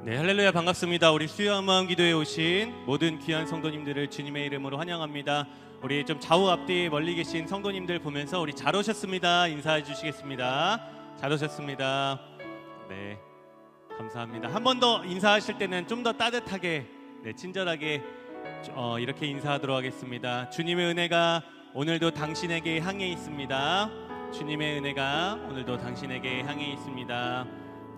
네, 할렐루야 반갑습니다. 우리 수요한 마음 기도에 오신 모든 귀한 성도님들을 주님의 이름으로 환영합니다. 우리 좀 좌우 앞뒤 멀리 계신 성도님들 보면서 우리 잘 오셨습니다. 인사해 주시겠습니다. 잘 오셨습니다. 네, 감사합니다. 한 번 더 인사하실 때는 좀 더 따뜻하게, 친절하게 이렇게 인사하도록 하겠습니다. 주님의 은혜가 오늘도 당신에게 향해 있습니다. 주님의 은혜가 오늘도 당신에게 향해 있습니다.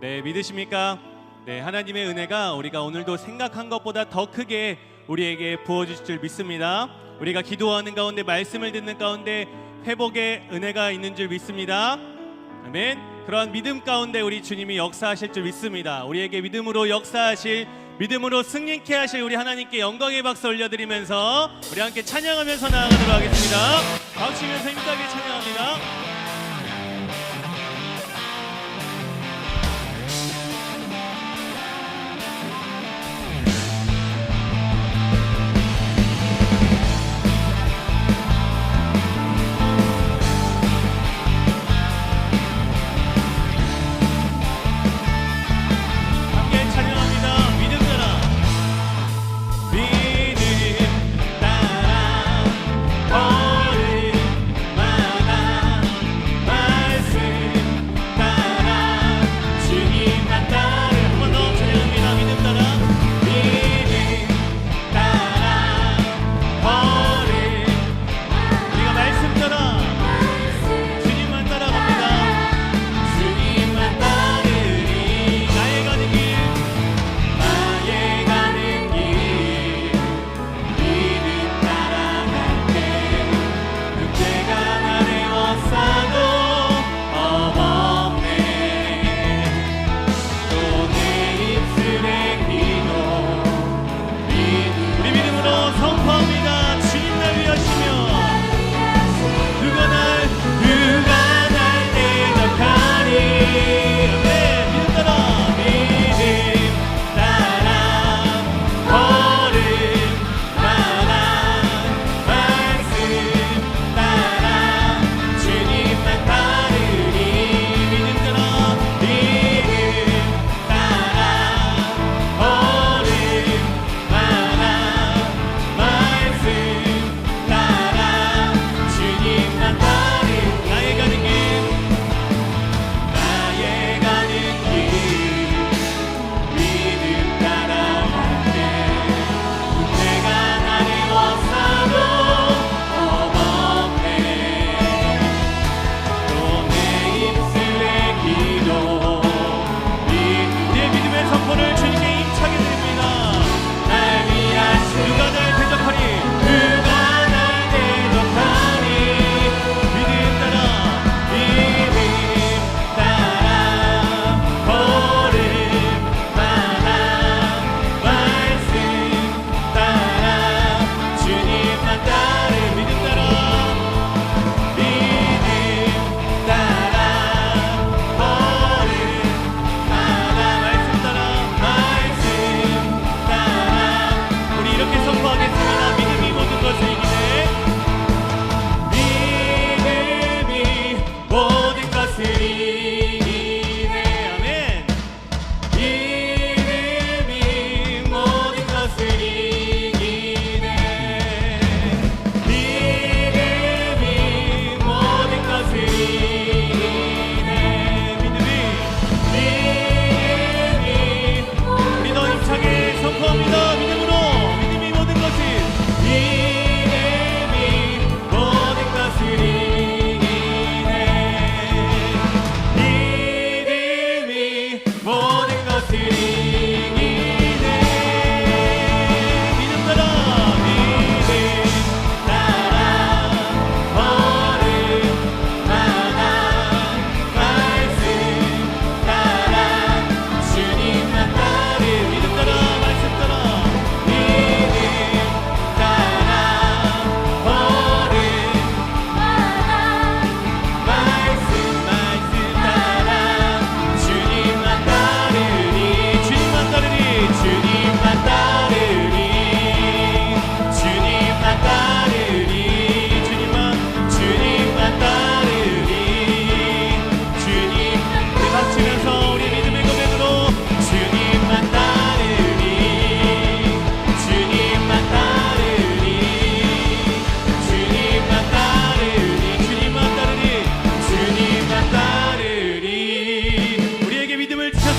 네, 믿으십니까? 네, 하나님의 은혜가 우리가 오늘도 생각한 것보다 더 크게 우리에게 부어주실 줄 믿습니다. 우리가 기도하는 가운데, 말씀을 듣는 가운데 회복의 은혜가 있는 줄 믿습니다. 아멘. 그러한 믿음 가운데 우리 주님이 역사하실 줄 믿습니다. 우리에게 믿음으로 역사하실, 믿음으로 승리케 하실 우리 하나님께 영광의 박수 올려드리면서 우리 함께 찬양하면서 나아가도록 하겠습니다. 박수치면서 힘차게 찬양합니다.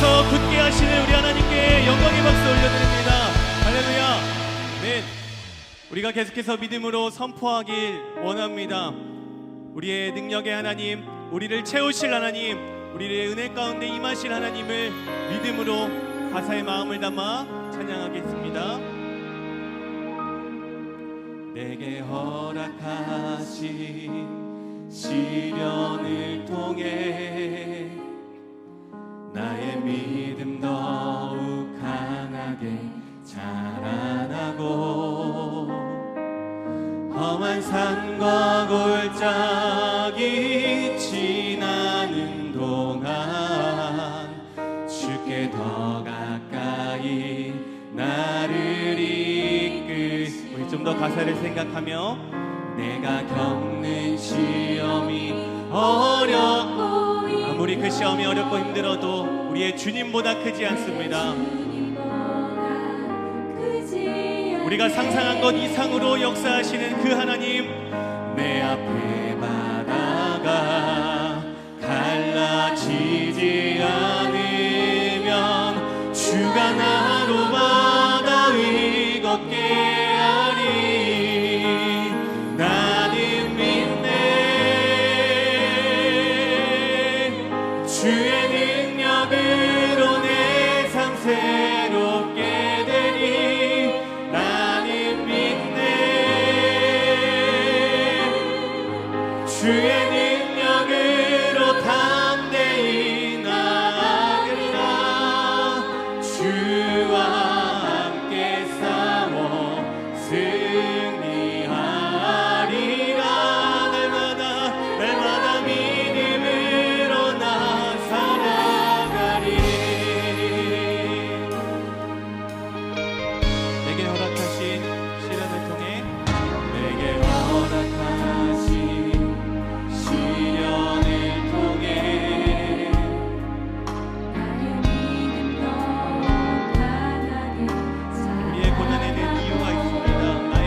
일어서 굳게 하시는 우리 하나님께 영광의 박수 올려드립니다. 할렐루야. 네, 우리가 계속해서 믿음으로 선포하길 원합니다. 우리의 능력의 하나님, 우리를 채우실 하나님, 우리의 은혜 가운데 임하실 하나님을 믿음으로 가사의 마음을 담아 찬양하겠습니다. 내게 허락하신 시련을 통해 나의 믿음 더욱 강하게 자라나고 험한 산과 골짜기 지나는 동안 주께 더 가까이 나를 이끄시. 우리 좀 더 가사를 생각하며 내가 겪는 시험이 어렵고 아무리 그 시험이 어렵고 힘들어도 우리의 주님보다 크지 않습니다. 우리가 상상한 것 이상으로 역사하시는 그 하나님, 내 앞에 바다가 갈라지지 않으면 주가 나로 바다 위 걷게 하리. 나는 믿네 주의 능력으로 내 삶 새롭게 되리. 나는 믿네 주의 능력으로 담대히 나아가리라. 주와 함께 싸워 승리하리라. 날마다 믿음으로 나 살아가리. 내게 허락하신 시련을 통해 내게 허락하신 시련을 통해 우리의 고난에는 이유가 있습니다. 나의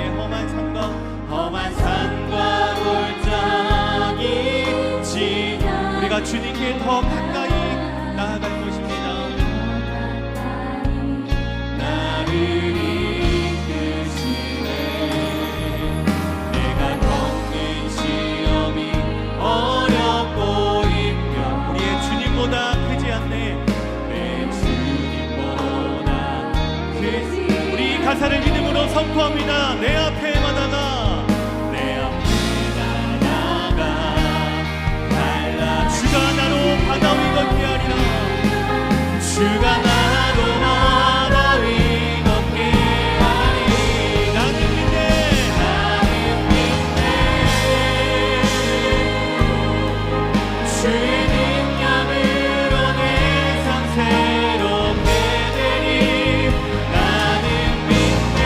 험한 산과 골짜기 우리가 주님께 더 가까이 나아갈 것입니다. 나를 이끄시네. 내가 겪는 시험이 어렵고 힘겨 우리의 주님보다 크지 않네. 내 주님보다 크지. 우리 이 가사를 믿음으로 선포합니다. 내 앞에 바다가 갈라 주가 나로 바다 위 걷게 하리라. 주가 나로 바다 위 걷게 하리. 나는 믿네 주의 능력으로 내 삶 새롭게 되리. 나는 믿네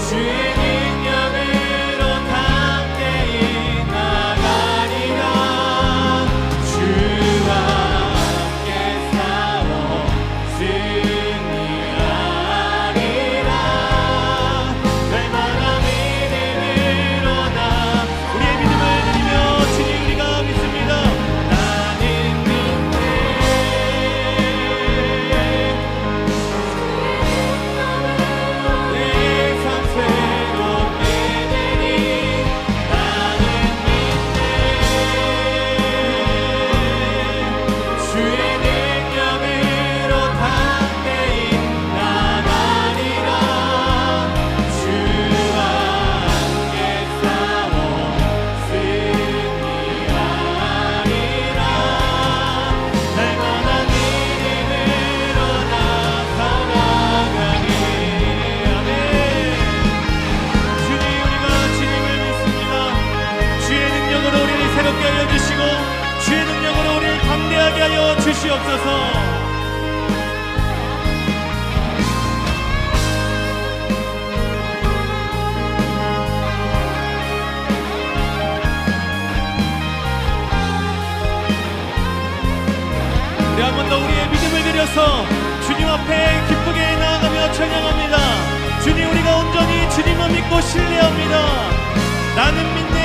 주의 능력으로 담대히 나가리라. 주와 함께 싸워 승리하리라. 날마다 믿음으로 나 우리의 믿음을 드리며 주님 우리가 믿습니다. 나는 믿네 내 삶 새롭게 되리. 나는 믿네 주의 능력으로 담대히 나가리라. 주와 함께 싸워 승리하리라. 날마다 믿음으로 나 살아가리. 아멘. 주님 우리가 주님을 믿습니다. 주의 능력으로 우리를 새롭게 하여 주시고 주의 능력으로 우리를 담대하게 하여 주시옵소서. 우리 한 번 더 우리의 믿음을 드려서 주님 앞에 기쁘게 나아가며 찬양합니다. 주님 우리가 온전히 주님을 믿고 신뢰합니다. 나는 믿네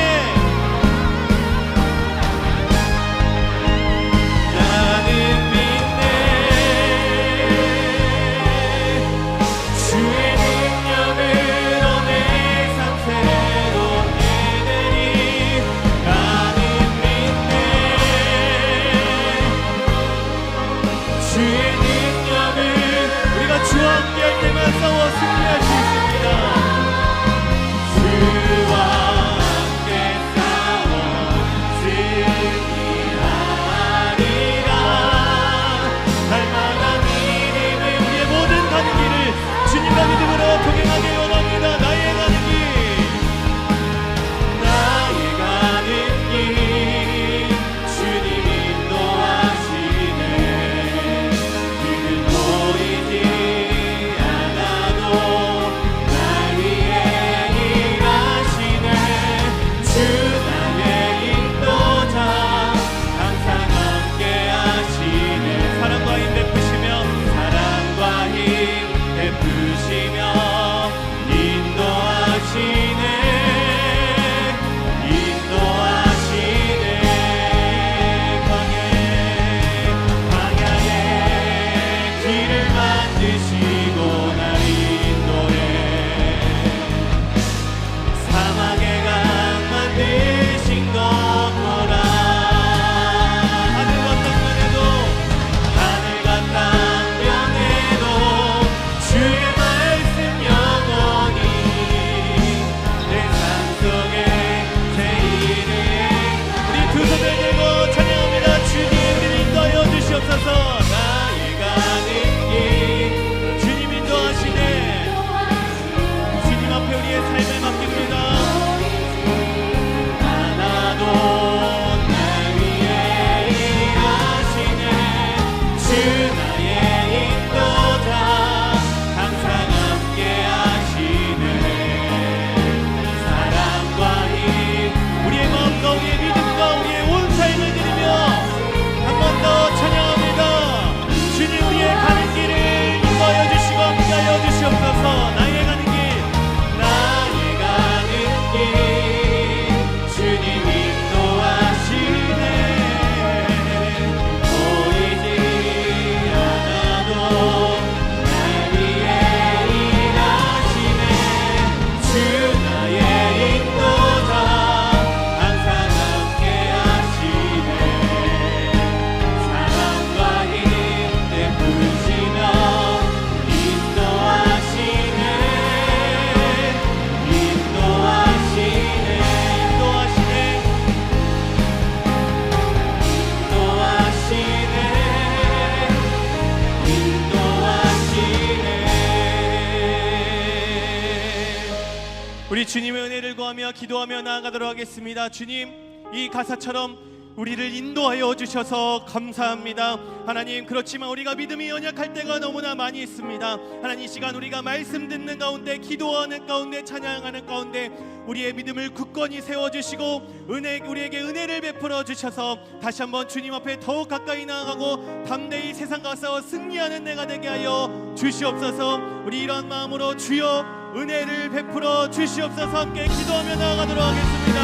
구하며 기도하며 나아가도록 하겠습니다. 주님, 이 가사처럼 우리를 인도하여 주셔서 감사합니다. 하나님, 그렇지만 우리가 믿음이 연약할 때가 너무나 많이 있습니다. 하나님, 이 시간 우리가 말씀 듣는 가운데, 기도하는 가운데, 찬양하는 가운데 우리의 믿음을 굳건히 세워주시고 우리에게 은혜를 베풀어 주셔서 다시 한번 주님 앞에 더욱 가까이 나아가고 담대히 세상과 싸워 승리하는 내가 되게 하여 주시옵소서. 우리 이런 마음으로 주여 은혜를 베풀어 주시옵소서. 함께 기도하며 나아가도록 하겠습니다.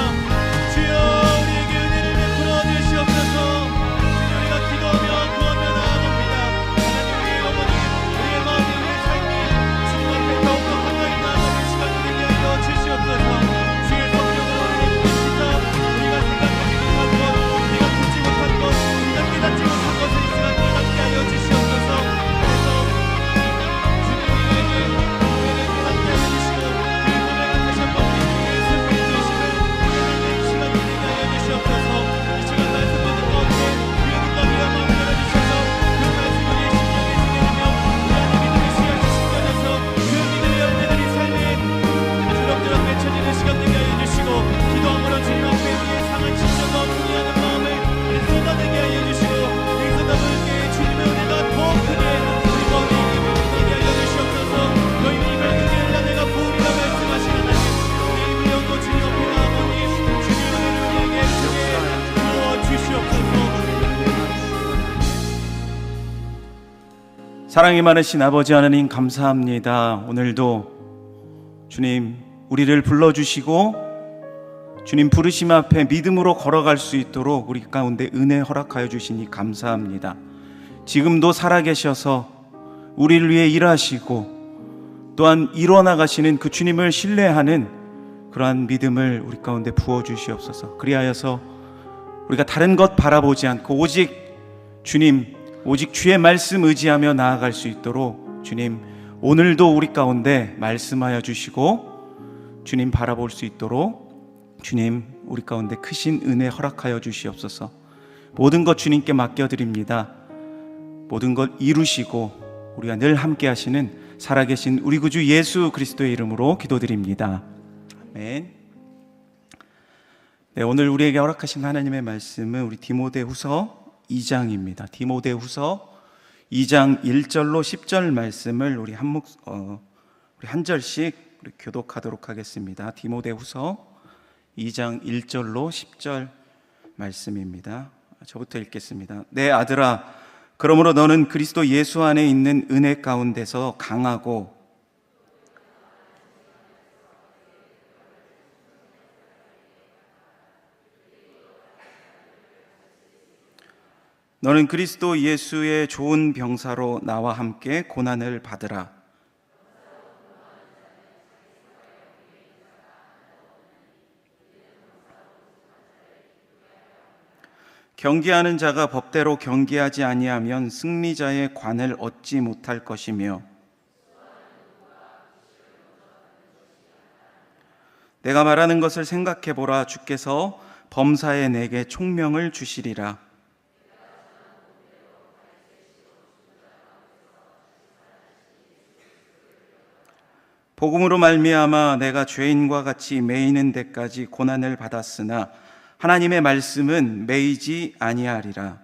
주여 우리에게 은혜를 베풀어 주시옵소서. 우리가 기도하며 구하며 나아갑니다. 하나님, 우리의 영혼이, 우리의 마음이, 우리의 삶이 주님 앞에 더욱더 가까이 나아가는 시간이 되게 하여 주시옵소서. 주의 성령으로 우리를 부으시사 우리가 생각하지 못한 것, 우리가 듣지 못한 것, 우리가 깨닫지 못한 것을 이 시간 깨닫게 하여 주시옵소서. 그래서 주님 우리에게 은혜를 함께 해주시고 그 은혜가 다시 한번 우리의 슬픈 중심을 깨닫는 시간이 되게 하여 주시옵소서. 이 시간 말씀 듣는 가운데 주의 눈과 귀와 마음을 열어주셔서 그 말씀 우리의 심령에 지게 되며 우리 안에 믿음의 씨앗이 심겨져서 그 믿음의 열매들이 삶에 주렁주렁 맺혀지는 시간 되게 하여 주시고 기도함으로 주님 앞에 우리의 상한 심령과 분이하는 마음을 쏟아내게 하여 주시고 이 쏟아부을 때 주님의 은혜가 더 크게 우리 가운데 되게 하여 주시옵소서. 너희 입을 크게 열라 내가 부으리라 말씀하신 하나님, 우리 입을 열고 주님 앞에 나아가니 주님의 은혜를 우리에게 크게 부어 주시옵소서. 사랑이 많으신 아버지 하나님, 감사합니다. 오늘도 주님 우리를 불러주시고 주님 부르심 앞에 믿음으로 걸어갈 수 있도록 우리 가운데 은혜 허락하여 주시니 감사합니다. 지금도 살아계셔서 우리를 위해 일하시고 또한 일어나가시는 그 주님을 신뢰하는 그러한 믿음을 우리 가운데 부어주시옵소서. 그리하여서 우리가 다른 것 바라보지 않고 오직 주님, 오직 주의 말씀 의지하며 나아갈 수 있도록 주님 오늘도 우리 가운데 말씀하여 주시고 주님 바라볼 수 있도록 주님 우리 가운데 크신 은혜 허락하여 주시옵소서. 모든 것 주님께 맡겨드립니다. 모든 것 이루시고 우리가 늘 함께 하시는 살아계신 우리 구주 예수 그리스도의 이름으로 기도드립니다. 아멘. 네, 오늘 우리에게 허락하신 하나님의 말씀은 우리 디모데후서 2장입니다. 디모데후서 2장 1절로 10절 말씀을 우리 한 절씩 우리 교독하도록 하겠습니다. 디모데후서 2장 1절로 10절 말씀입니다. 저부터 읽겠습니다. 내 아들아, 그러므로 너는 그리스도 예수 안에 있는 은혜 가운데서 강하고 너는 그리스도 예수의 좋은 병사로 나와 함께 고난을 받으라. 경계하는 자가 법대로 경계하지 아니하면 승리자의 관을 얻지 못할 것이며 내가 말하는 것을 생각해 보라. 주께서 범사에 내게 총명을 주시리라. 복음으로 말미암아 내가 죄인과 같이 매이는 데까지 고난을 받았으나 하나님의 말씀은 매이지 아니하리라.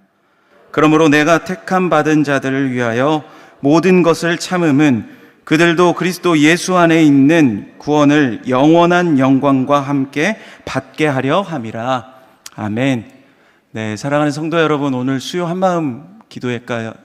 그러므로 내가 택함 받은 자들을 위하여 모든 것을 참음은 그들도 그리스도 예수 안에 있는 구원을 영원한 영광과 함께 받게 하려 함이라. 아멘. 네, 사랑하는 성도 여러분, 오늘 수요 한마음 기도회가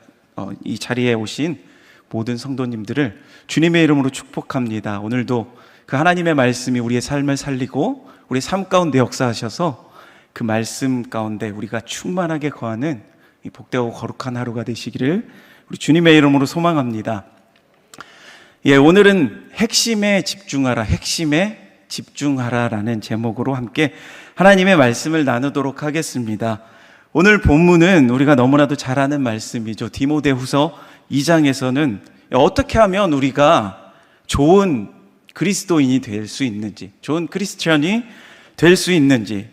이 자리에 오신 모든 성도님들을 주님의 이름으로 축복합니다. 오늘도 그 하나님의 말씀이 우리의 삶을 살리고 우리 삶 가운데 역사하셔서 그 말씀 가운데 우리가 충만하게 거하는 이 복되고 거룩한 하루가 되시기를 우리 주님의 이름으로 소망합니다. 예, 오늘은 핵심에 집중하라라는 제목으로 함께 하나님의 말씀을 나누도록 하겠습니다. 오늘 본문은 우리가 너무나도 잘 아는 말씀이죠. 디모데후서 2장에서는 어떻게 하면 우리가 좋은 그리스도인이 될 수 있는지, 좋은 크리스찬이 될 수 있는지,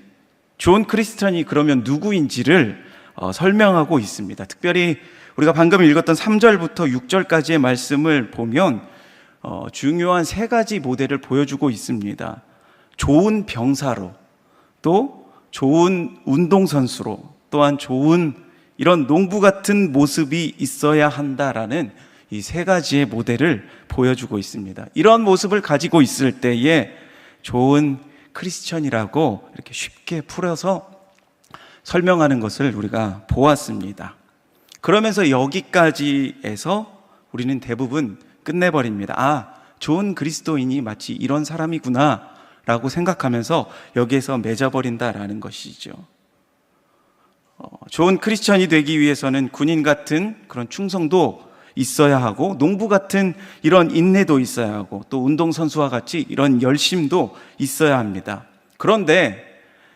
좋은 크리스찬이 그러면 누구인지를 설명하고 있습니다. 특별히 우리가 방금 읽었던 3절부터 6절까지의 말씀을 보면 중요한 세 가지 모델을 보여주고 있습니다. 좋은 병사로, 또 좋은 운동선수로, 또한 좋은 이런 농부 같은 모습이 있어야 한다라는 이 세 가지의 모델을 보여주고 있습니다. 이런 모습을 가지고 있을 때에 좋은 크리스천이라고 이렇게 쉽게 풀어서 설명하는 것을 우리가 보았습니다. 그러면서 여기까지에서 우리는 대부분 끝내버립니다. 아, 좋은 그리스도인이 마치 이런 사람이구나 라고 생각하면서 여기에서 맺어버린다라는 것이죠. 좋은 크리스천이 되기 위해서는 군인 같은 그런 충성도 있어야 하고, 농부 같은 이런 인내도 있어야 하고, 또 운동선수와 같이 이런 열심도 있어야 합니다. 그런데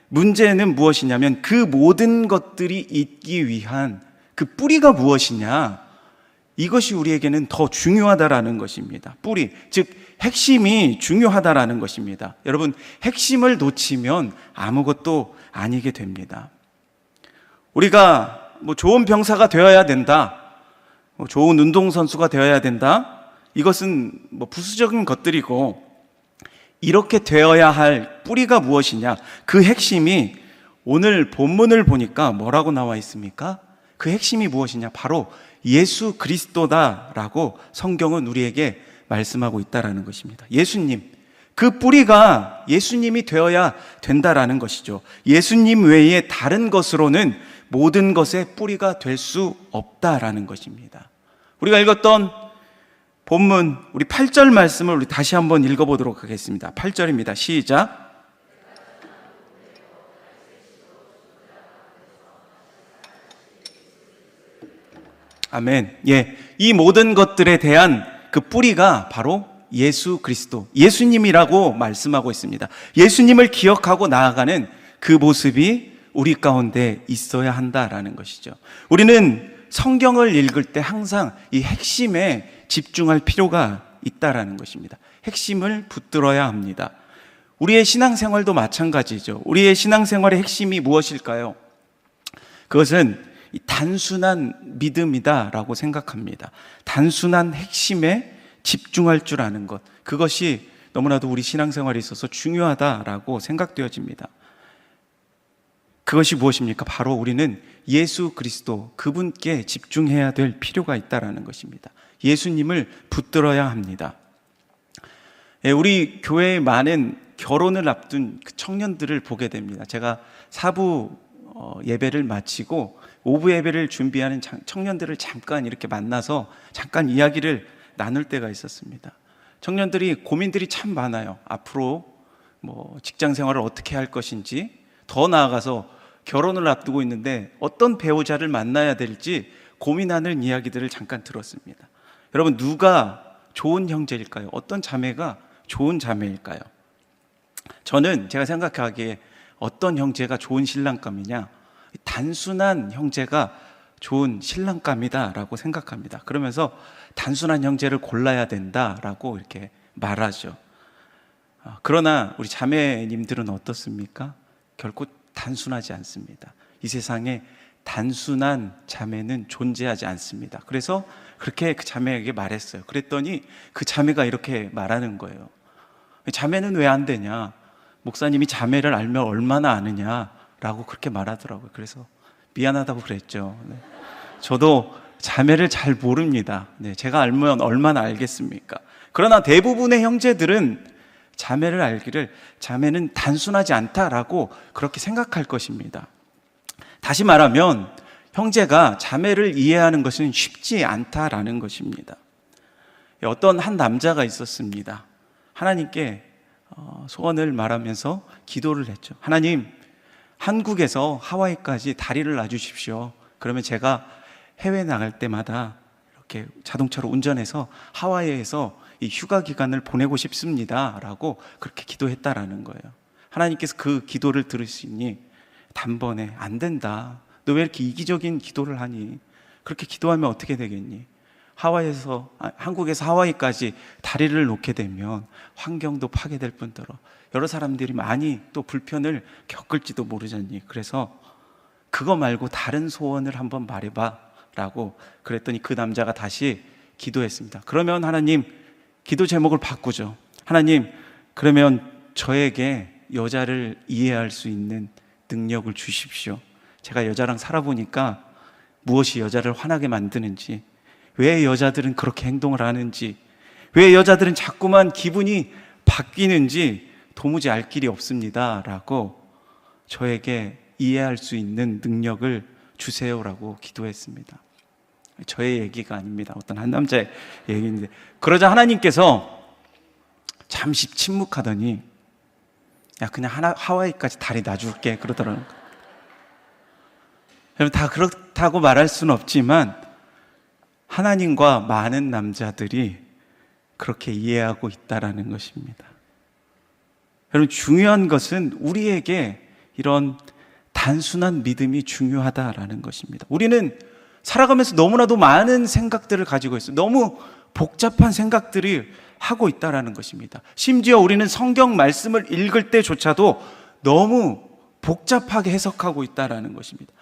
문제는 무엇이냐면 그 모든 것들이 있기 위한 그 뿌리가 무엇이냐, 이것이 우리에게는 더 중요하다라는 것입니다. 뿌리, 즉 핵심이 중요하다라는 것입니다. 여러분, 핵심을 놓치면 아무것도 아니게 됩니다. 우리가 좋은 병사가 되어야 된다, 좋은 운동선수가 되어야 된다, 이것은 부수적인 것들이고, 이렇게 되어야 할 뿌리가 무엇이냐, 그 핵심이 오늘 본문을 보니까 뭐라고 나와 있습니까? 그 핵심이 무엇이냐, 바로 예수 그리스도다라고 성경은 우리에게 말씀하고 있다라는 것입니다. 예수님, 그 뿌리가 예수님이 되어야 된다라는 것이죠. 예수님 외에 다른 것으로는 모든 것의 뿌리가 될 수 없다라는 것입니다. 우리가 읽었던 본문, 우리 8절 말씀을 우리 다시 한번 읽어보도록 하겠습니다. 8절입니다. 시작. 아멘. 예, 이 모든 것들에 대한 그 뿌리가 바로 예수 그리스도, 예수님이라고 말씀하고 있습니다. 예수님을 기억하고 나아가는 그 모습이 우리 가운데 있어야 한다라는 것이죠. 우리는 성경을 읽을 때 항상 이 핵심에 집중할 필요가 있다라는 것입니다. 핵심을 붙들어야 합니다. 우리의 신앙생활도 마찬가지죠. 우리의 신앙생활의 핵심이 무엇일까요? 그것은 단순한 믿음이다라고 생각합니다. 단순한 핵심에 집중할 줄 아는 것, 그것이 너무나도 우리 신앙생활에 있어서 중요하다라고 생각되어집니다. 그것이 무엇입니까? 바로 우리는 예수 그리스도, 그분께 집중해야 될 필요가 있다라는 것입니다. 예수님을 붙들어야 합니다. 우리 교회에 많은 결혼을 앞둔 청년들을 보게 됩니다. 제가 사부 예배를 마치고 오부 예배를 준비하는 청년들을 잠깐 이렇게 만나서 잠깐 이야기를 나눌 때가 있었습니다. 청년들이 고민들이 참 많아요. 앞으로 직장 생활을 어떻게 할 것인지, 더 나아가서 결혼을 앞두고 있는데 어떤 배우자를 만나야 될지 고민하는 이야기들을 잠깐 들었습니다. 여러분, 누가 좋은 형제일까요? 어떤 자매가 좋은 자매일까요? 저는 제가 생각하기에 어떤 형제가 좋은 신랑감이냐, 단순한 형제가 좋은 신랑감이다라고 생각합니다. 그러면서 단순한 형제를 골라야 된다라고 이렇게 말하죠. 그러나 우리 자매님들은 어떻습니까? 결코 단순하지 않습니다. 이 세상에 단순한 자매는 존재하지 않습니다. 그래서 그렇게 그 자매에게 말했어요. 그랬더니 그 자매가 이렇게 말하는 거예요. 자매는 왜 안 되냐? 목사님이 자매를 알면 얼마나 아느냐라고 그렇게 말하더라고요. 그래서 미안하다고 그랬죠. 네. 저도 자매를 잘 모릅니다. 네, 제가 알면 얼마나 알겠습니까? 그러나 대부분의 형제들은 자매를 알기를, 자매는 단순하지 않다라고 그렇게 생각할 것입니다. 다시 말하면 형제가 자매를 이해하는 것은 쉽지 않다라는 것입니다. 어떤 한 남자가 있었습니다. 하나님께 소원을 말하면서 기도를 했죠. 하나님, 한국에서 하와이까지 다리를 놔주십시오. 그러면 제가 해외 나갈 때마다 이렇게 자동차로 운전해서 하와이에서 이 휴가 기간을 보내고 싶습니다 라고 그렇게 기도했다라는 거예요. 하나님께서 그 기도를 들으시니 단번에 안 된다, 너 왜 이렇게 이기적인 기도를 하니? 그렇게 기도하면 어떻게 되겠니? 한국에서 하와이까지 다리를 놓게 되면 환경도 파괴될 뿐더러 여러 사람들이 많이 또 불편을 겪을지도 모르잖니. 그래서 그거 말고 다른 소원을 한번 말해봐 라고 그랬더니 그 남자가 다시 기도했습니다. 그러면 하나님, 기도 제목을 바꾸죠. 하나님, 그러면 저에게 여자를 이해할 수 있는 능력을 주십시오. 제가 여자랑 살아보니까 무엇이 여자를 화나게 만드는지, 왜 여자들은 그렇게 행동을 하는지, 왜 여자들은 자꾸만 기분이 바뀌는지 도무지 알 길이 없습니다 라고 저에게 이해할 수 있는 능력을 주세요라고 기도했습니다. 저의 얘기가 아닙니다. 어떤 한 남자의 얘기인데, 그러자 하나님께서 잠시 침묵하더니 야, 그냥 하와이까지 다리 놔줄게 그러더라고요. 여러분, 다 그렇다고 말할 수는 없지만 하나님과 많은 남자들이 그렇게 이해하고 있다라는 것입니다. 여러분, 중요한 것은 우리에게 이런 단순한 믿음이 중요하다라는 것입니다. 우리는 살아가면서 너무나도 많은 생각들을 가지고 있어요. 너무 복잡한 생각들을 하고 있다라는 것입니다. 심지어 우리는 성경 말씀을 읽을 때조차도 너무 복잡하게 해석하고 있다라는 것입니다.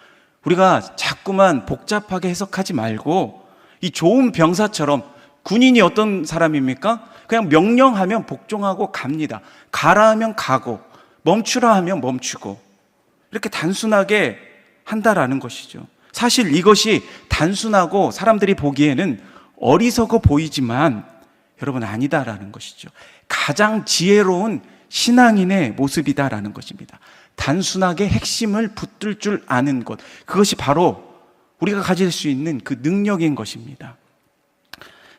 우리가 자꾸만 복잡하게 해석하지 말고 이 좋은 병사처럼, 군인이 어떤 사람입니까? 그냥 명령하면 복종하고 갑니다. 가라 하면 가고, 멈추라 하면 멈추고, 이렇게 단순하게 한다라는 것이죠. 사실 이것이 단순하고 사람들이 보기에는 어리석어 보이지만 여러분, 아니다라는 것이죠. 가장 지혜로운 신앙인의 모습이다라는 것입니다. 단순하게 핵심을 붙들 줄 아는 것, 그것이 바로 우리가 가질 수 있는 그 능력인 것입니다.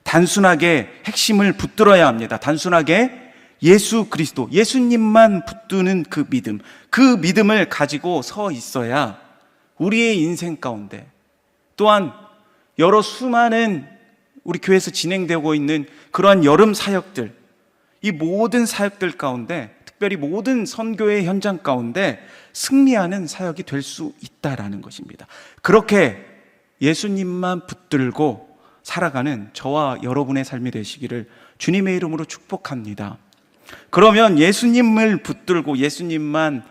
단순하게 핵심을 붙들어야 합니다. 단순하게 예수 그리스도, 예수님만 붙드는 그 믿음, 그 믿음을 가지고 서 있어야 우리의 인생 가운데, 또한 여러 수많은 우리 교회에서 진행되고 있는 그러한 여름 사역들, 이 모든 사역들 가운데, 특별히 모든 선교의 현장 가운데 승리하는 사역이 될 수 있다라는 것입니다. 그렇게 예수님만 붙들고 살아가는 저와 여러분의 삶이 되시기를 주님의 이름으로 축복합니다. 그러면 예수님을 붙들고 예수님만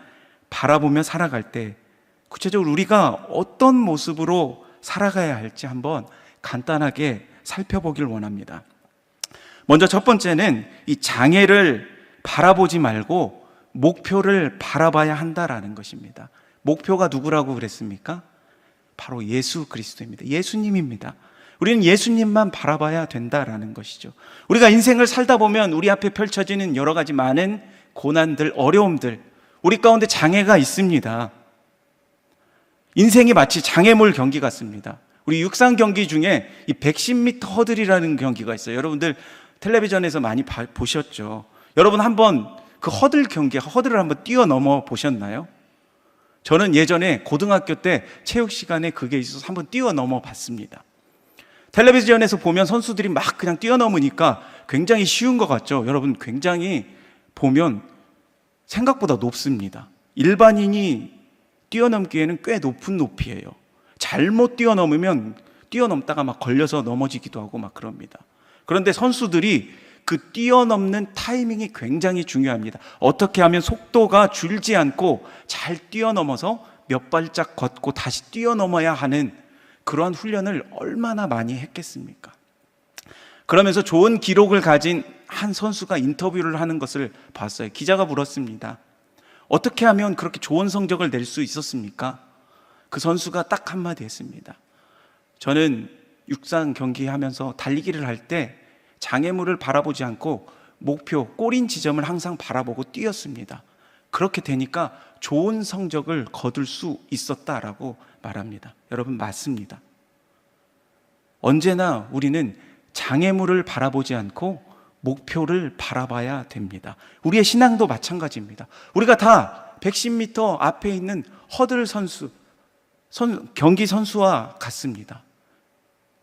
바라보며 살아갈 때 구체적으로 우리가 어떤 모습으로 살아가야 할지 한번 간단하게 살펴보길 원합니다. 먼저 첫 번째는 이 장애를 바라보지 말고 목표를 바라봐야 한다라는 것입니다. 목표가 누구라고 그랬습니까? 바로 예수 그리스도입니다. 예수님입니다. 우리는 예수님만 바라봐야 된다라는 것이죠. 우리가 인생을 살다 보면 우리 앞에 펼쳐지는 여러 가지 많은 고난들, 어려움들, 우리 가운데 장애가 있습니다. 인생이 마치 장애물 경기 같습니다. 우리 육상 경기 중에 이 110m 허들이라는 경기가 있어요. 여러분들 텔레비전에서 많이 보셨죠? 여러분 한번 그 허들 경기, 허들을 한번 뛰어넘어 보셨나요? 저는 예전에 고등학교 때 체육 시간에 그게 있어서 한번 뛰어넘어 봤습니다. 텔레비전에서 보면 선수들이 막 그냥 뛰어넘으니까 굉장히 쉬운 것 같죠? 여러분, 굉장히 보면 생각보다 높습니다. 일반인이 뛰어넘기에는 꽤 높은 높이예요. 잘못 뛰어넘으면 뛰어넘다가 막 걸려서 넘어지기도 하고 막 그럽니다. 그런데 선수들이 그 뛰어넘는 타이밍이 굉장히 중요합니다. 어떻게 하면 속도가 줄지 않고 잘 뛰어넘어서 몇 발짝 걷고 다시 뛰어넘어야 하는 그러한 훈련을 얼마나 많이 했겠습니까? 그러면서 좋은 기록을 가진 한 선수가 인터뷰를 하는 것을 봤어요. 기자가 물었습니다. 어떻게 하면 그렇게 좋은 성적을 낼 수 있었습니까? 그 선수가 딱 한마디 했습니다. 저는 육상 경기하면서 달리기를 할 때 장애물을 바라보지 않고 목표, 꼬린 지점을 항상 바라보고 뛰었습니다. 그렇게 되니까 좋은 성적을 거둘 수 있었다라고 말합니다. 여러분, 맞습니다. 언제나 우리는 장애물을 바라보지 않고 목표를 바라봐야 됩니다. 우리의 신앙도 마찬가지입니다. 우리가 다 110m 앞에 있는 허들 선수, 경기 선수와 같습니다.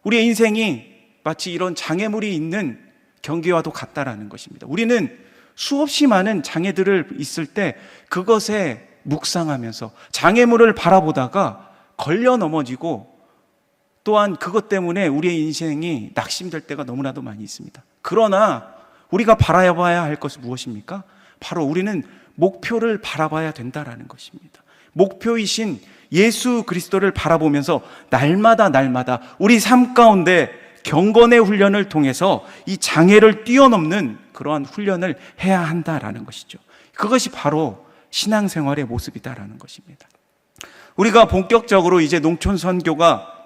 우리의 인생이 마치 이런 장애물이 있는 경기와도 같다라는 것입니다. 우리는 수없이 많은 장애들을 있을 때 그것에 묵상하면서 장애물을 바라보다가 걸려 넘어지고, 또한 그것 때문에 우리의 인생이 낙심될 때가 너무나도 많이 있습니다. 그러나 우리가 바라봐야 할 것은 무엇입니까? 바로 우리는 목표를 바라봐야 된다라는 것입니다. 목표이신 예수 그리스도를 바라보면서 날마다 우리 삶 가운데 경건의 훈련을 통해서 이 장애를 뛰어넘는 그러한 훈련을 해야 한다라는 것이죠. 그것이 바로 신앙생활의 모습이다라는 것입니다. 우리가 본격적으로 이제 농촌 선교가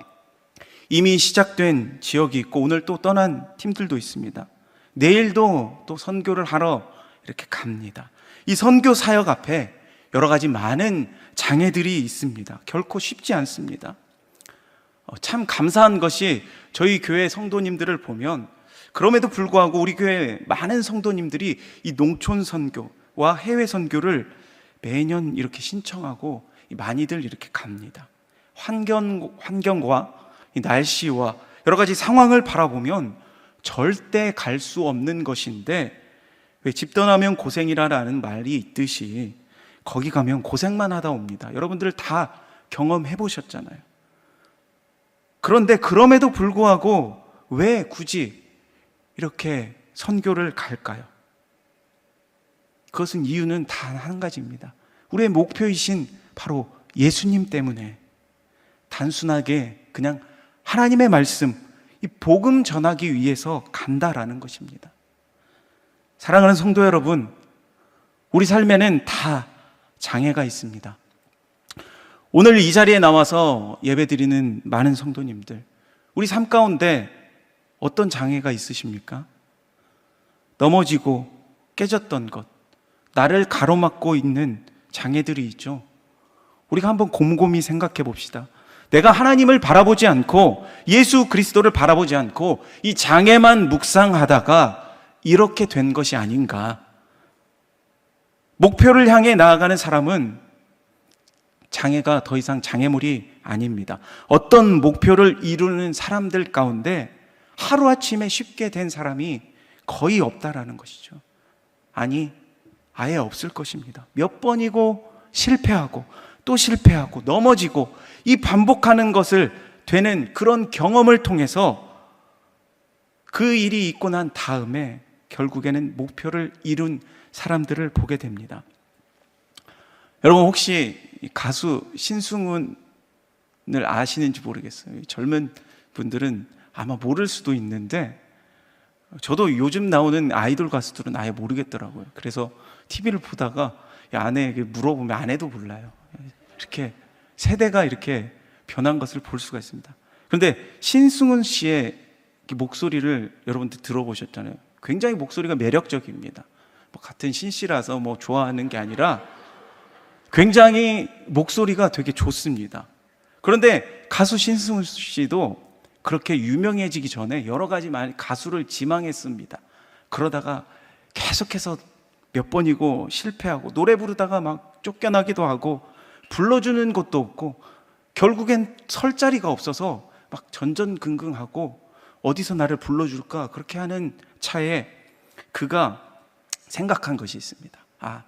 이미 시작된 지역이 있고 오늘 또 떠난 팀들도 있습니다. 내일도 또 선교를 하러 이렇게 갑니다. 이 선교 사역 앞에 여러 가지 많은 장애들이 있습니다. 결코 쉽지 않습니다. 참 감사한 것이 저희 교회 성도님들을 보면 그럼에도 불구하고 우리 교회 많은 성도님들이 이 농촌 선교와 해외 선교를 매년 이렇게 신청하고 많이들 이렇게 갑니다. 환경과 이 날씨와 여러 가지 상황을 바라보면 절대 갈 수 없는 것인데 왜 집 떠나면 고생이라는 말이 있듯이 거기 가면 고생만 하다 옵니다. 여러분들 다 경험해 보셨잖아요. 그런데 그럼에도 불구하고 왜 굳이 이렇게 선교를 갈까요? 그것은 이유는 단 한 가지입니다. 우리의 목표이신 바로 예수님 때문에 단순하게 그냥 하나님의 말씀, 이 복음 전하기 위해서 간다라는 것입니다. 사랑하는 성도 여러분, 우리 삶에는 다 장애가 있습니다. 오늘 이 자리에 나와서 예배드리는 많은 성도님들, 우리 삶 가운데 어떤 장애가 있으십니까? 넘어지고 깨졌던 것, 나를 가로막고 있는 장애들이 있죠. 우리가 한번 곰곰이 생각해 봅시다. 내가 하나님을 바라보지 않고 예수 그리스도를 바라보지 않고 이 장애만 묵상하다가 이렇게 된 것이 아닌가. 목표를 향해 나아가는 사람은 장애가 더 이상 장애물이 아닙니다. 어떤 목표를 이루는 사람들 가운데 하루아침에 쉽게 된 사람이 거의 없다라는 것이죠. 아니, 아예 없을 것입니다. 몇 번이고 실패하고 또 실패하고 넘어지고 이 반복하는 것을 되는 그런 경험을 통해서 그 일이 있고 난 다음에 결국에는 목표를 이룬 사람들을 보게 됩니다. 여러분 혹시 가수 신승훈을 아시는지 모르겠어요. 젊은 분들은 아마 모를 수도 있는데 저도 요즘 나오는 아이돌 가수들은 아예 모르겠더라고요. 그래서 TV를 보다가 아내에게 물어보면 아내도 몰라요. 이렇게 세대가 이렇게 변한 것을 볼 수가 있습니다. 그런데 신승훈 씨의 목소리를 여러분들 들어보셨잖아요. 굉장히 목소리가 매력적입니다. 뭐 같은 신 씨라서 뭐 좋아하는 게 아니라 굉장히 목소리가 되게 좋습니다. 그런데 가수 신승훈 씨도 그렇게 유명해지기 전에 여러 가지 가수를 지망했습니다. 그러다가 계속해서 몇 번이고 실패하고 노래 부르다가 막 쫓겨나기도 하고 불러주는 것도 없고 결국엔 설 자리가 없어서 막 전전긍긍하고 어디서 나를 불러줄까 그렇게 하는 차에 그가 생각한 것이 있습니다. 아,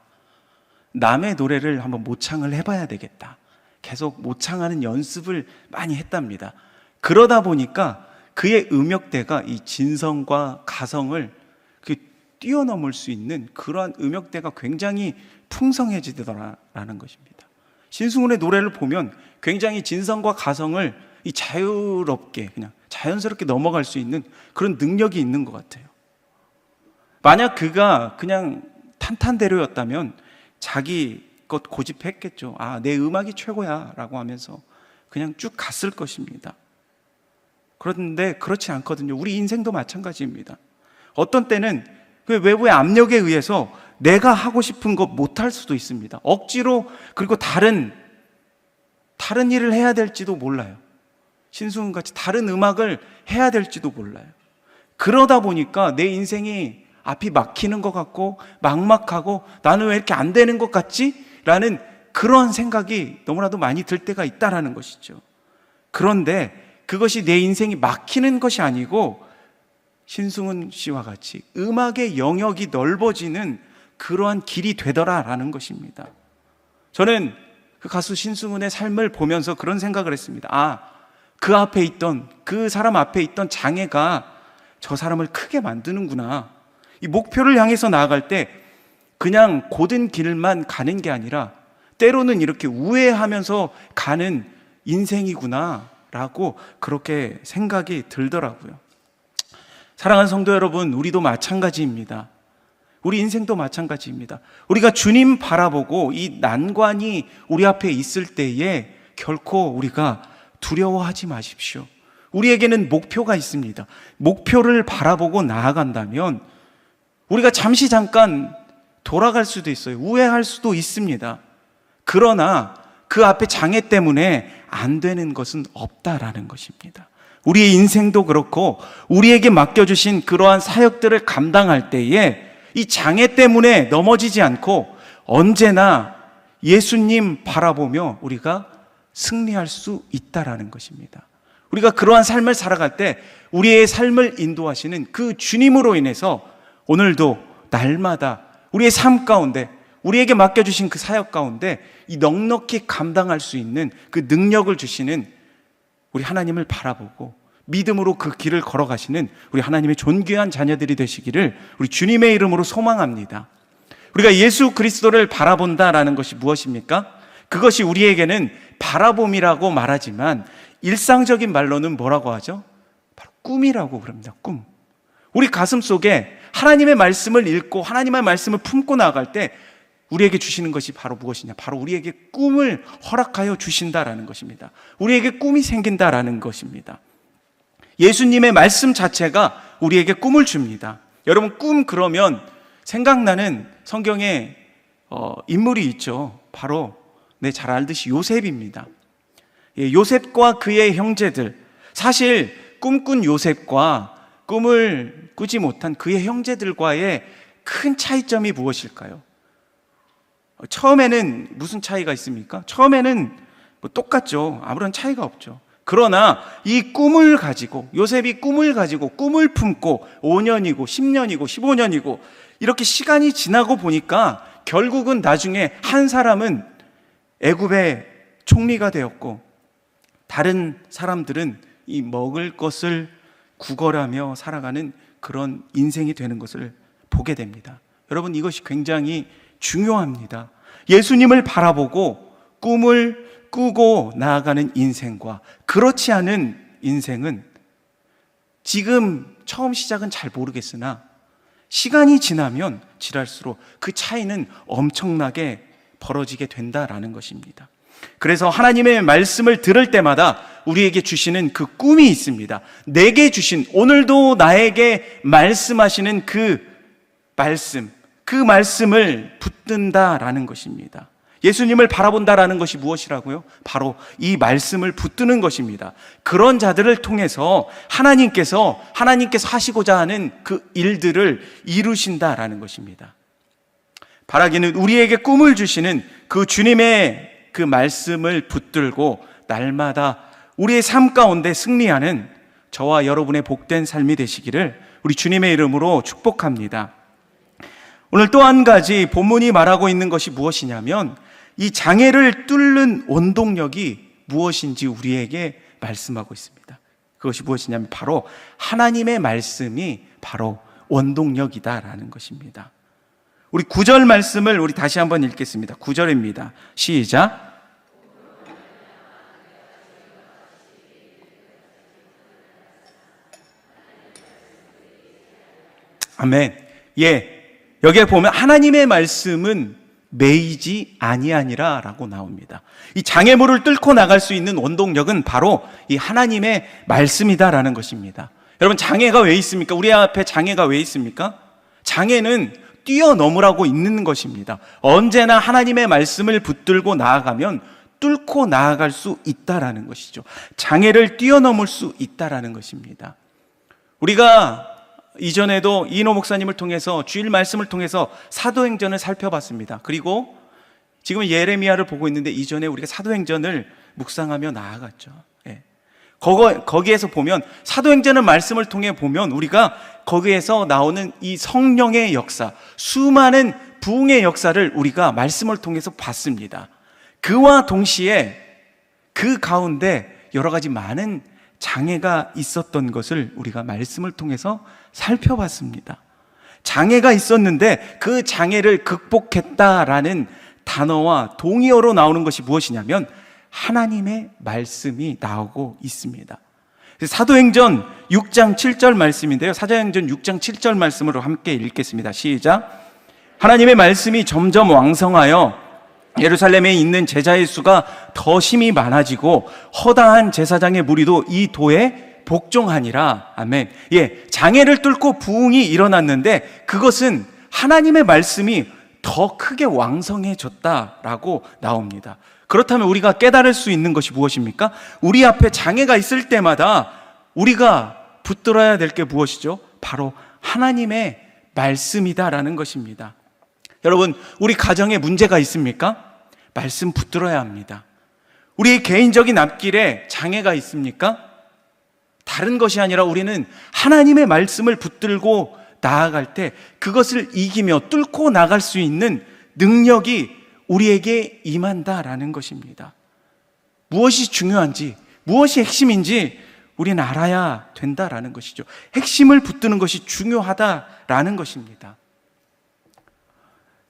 남의 노래를 한번 모창을 해봐야 되겠다. 계속 모창하는 연습을 많이 했답니다. 그러다 보니까 그의 음역대가 이 진성과 가성을 뛰어넘을 수 있는 그러한 음역대가 굉장히 풍성해지더라라는 것입니다. 신승훈의 노래를 보면 굉장히 진성과 가성을 이 자유롭게 그냥 자연스럽게 넘어갈 수 있는 그런 능력이 있는 것 같아요. 만약 그가 그냥 탄탄대로였다면 자기 것 고집했겠죠. 아, 내 음악이 최고야 라고 하면서 그냥 쭉 갔을 것입니다. 그런데 그렇지 않거든요. 우리 인생도 마찬가지입니다. 어떤 때는 그 외부의 압력에 의해서 내가 하고 싶은 것 못할 수도 있습니다. 억지로 그리고 다른 일을 해야 될지도 몰라요. 신승훈 같이 다른 음악을 해야 될지도 몰라요. 그러다 보니까 내 인생이 앞이 막히는 것 같고 막막하고 나는 왜 이렇게 안 되는 것 같지? 라는 그러한 생각이 너무나도 많이 들 때가 있다라는 것이죠. 그런데 그것이 내 인생이 막히는 것이 아니고 신승훈 씨와 같이 음악의 영역이 넓어지는 그러한 길이 되더라라는 것입니다. 저는 그 가수 신승훈의 삶을 보면서 그런 생각을 했습니다. 아, 그 앞에 있던 그 사람 앞에 있던 장애가 저 사람을 크게 만드는구나. 이 목표를 향해서 나아갈 때 그냥 고든 길만 가는 게 아니라 때로는 이렇게 우회하면서 가는 인생이구나 라고 그렇게 생각이 들더라고요. 사랑하는 성도 여러분, 우리도 마찬가지입니다. 우리 인생도 마찬가지입니다. 우리가 주님 바라보고 이 난관이 우리 앞에 있을 때에 결코 우리가 두려워하지 마십시오. 우리에게는 목표가 있습니다. 목표를 바라보고 나아간다면 우리가 잠깐 돌아갈 수도 있어요. 우회할 수도 있습니다. 그러나 그 앞에 장애 때문에 안 되는 것은 없다라는 것입니다. 우리의 인생도 그렇고 우리에게 맡겨주신 그러한 사역들을 감당할 때에 이 장애 때문에 넘어지지 않고 언제나 예수님 바라보며 우리가 승리할 수 있다라는 것입니다. 우리가 그러한 삶을 살아갈 때 우리의 삶을 인도하시는 그 주님으로 인해서 오늘도 날마다 우리의 삶 가운데 우리에게 맡겨주신 그 사역 가운데 이 넉넉히 감당할 수 있는 그 능력을 주시는 우리 하나님을 바라보고 믿음으로 그 길을 걸어가시는 우리 하나님의 존귀한 자녀들이 되시기를 우리 주님의 이름으로 소망합니다. 우리가 예수 그리스도를 바라본다라는 것이 무엇입니까? 그것이 우리에게는 바라봄이라고 말하지만 일상적인 말로는 뭐라고 하죠? 바로 꿈이라고 그럽니다. 꿈. 우리 가슴 속에 하나님의 말씀을 읽고 하나님의 말씀을 품고 나아갈 때 우리에게 주시는 것이 바로 무엇이냐? 바로 우리에게 꿈을 허락하여 주신다라는 것입니다. 우리에게 꿈이 생긴다라는 것입니다. 예수님의 말씀 자체가 우리에게 꿈을 줍니다. 여러분, 꿈 그러면 생각나는 성경에 인물이 있죠. 바로 잘 알듯이 요셉입니다. 요셉과 그의 형제들, 사실 꿈꾼 요셉과 꿈을 꾸지 못한 그의 형제들과의 큰 차이점이 무엇일까요? 처음에는 무슨 차이가 있습니까? 처음에는 똑같죠. 아무런 차이가 없죠. 그러나 이 꿈을 가지고, 요셉이 꿈을 가지고 꿈을 품고 5년이고 10년이고 15년이고 이렇게 시간이 지나고 보니까 결국은 나중에 한 사람은 애굽의 총리가 되었고 다른 사람들은 이 먹을 것을 구걸하며 살아가는 그런 인생이 되는 것을 보게 됩니다. 여러분, 이것이 굉장히 중요합니다. 예수님을 바라보고 꿈을 꾸고 나아가는 인생과 그렇지 않은 인생은 지금 처음 시작은 잘 모르겠으나 시간이 지나면 지날수록 그 차이는 엄청나게 벌어지게 된다라는 것입니다. 그래서 하나님의 말씀을 들을 때마다 우리에게 주시는 그 꿈이 있습니다. 내게 주신, 오늘도 나에게 말씀하시는 그 말씀을 붙든다라는 것입니다. 예수님을 바라본다라는 것이 무엇이라고요? 바로 이 말씀을 붙드는 것입니다. 그런 자들을 통해서 하나님께서 하시고자 하는 그 일들을 이루신다라는 것입니다. 바라기는 우리에게 꿈을 주시는 그 주님의 그 말씀을 붙들고 날마다 우리의 삶 가운데 승리하는 저와 여러분의 복된 삶이 되시기를 우리 주님의 이름으로 축복합니다. 오늘 또 한 가지 본문이 말하고 있는 것이 무엇이냐면 이 장애를 뚫는 원동력이 무엇인지 우리에게 말씀하고 있습니다. 그것이 무엇이냐면 바로 하나님의 말씀이 바로 원동력이다라는 것입니다. 우리 9절 말씀을 우리 다시 한번 읽겠습니다. 9절입니다. 시작. 아멘. 여기에 보면 하나님의 말씀은 매이지 아니하니라 라고 나옵니다. 이 장애물을 뚫고 나갈 수 있는 원동력은 바로 이 하나님의 말씀이다라는 것입니다. 여러분, 장애가 왜 있습니까? 우리 앞에 장애가 왜 있습니까? 장애는 뛰어넘으라고 있는 것입니다. 언제나 하나님의 말씀을 붙들고 나아가면 뚫고 나아갈 수 있다라는 것이죠. 장애를 뛰어넘을 수 있다라는 것입니다. 우리가 이전에도 이인호 목사님을 통해서 주일 말씀을 통해서 사도행전을 살펴봤습니다. 그리고 지금 예레미야를 보고 있는데 이전에 우리가 사도행전을 묵상하며 나아갔죠. 거기에서 보면 사도행전의 말씀을 통해 보면 우리가 거기에서 나오는 이 성령의 역사, 수많은 부흥의 역사를 우리가 말씀을 통해서 봤습니다. 그와 동시에 그 가운데 여러 가지 많은 장애가 있었던 것을 우리가 말씀을 통해서 살펴봤습니다. 장애가 있었는데 그 장애를 극복했다라는 단어와 동의어로 나오는 것이 무엇이냐면 하나님의 말씀이 나오고 있습니다. 사도행전 6장 7절 말씀인데요. 사도행전 6장 7절 말씀으로 함께 읽겠습니다. 시작. 하나님의 말씀이 점점 왕성하여 예루살렘에 있는 제자의 수가 더 심히 많아지고 허다한 제사장의 무리도 이 도에 복종하니라. 아멘. 예, 장애를 뚫고 부흥이 일어났는데 그것은 하나님의 말씀이 더 크게 왕성해졌다라고 나옵니다. 그렇다면 우리가 깨달을 수 있는 것이 무엇입니까? 우리 앞에 장애가 있을 때마다 우리가 붙들어야 될 게 무엇이죠? 바로 하나님의 말씀이다라는 것입니다. 여러분, 우리 가정에 문제가 있습니까? 말씀 붙들어야 합니다. 우리 개인적인 앞길에 장애가 있습니까? 다른 것이 아니라 우리는 하나님의 말씀을 붙들고 나아갈 때 그것을 이기며 뚫고 나갈 수 있는 능력이 우리에게 임한다라는 것입니다. 무엇이 중요한지, 무엇이 핵심인지 우리는 알아야 된다라는 것이죠. 핵심을 붙드는 것이 중요하다라는 것입니다.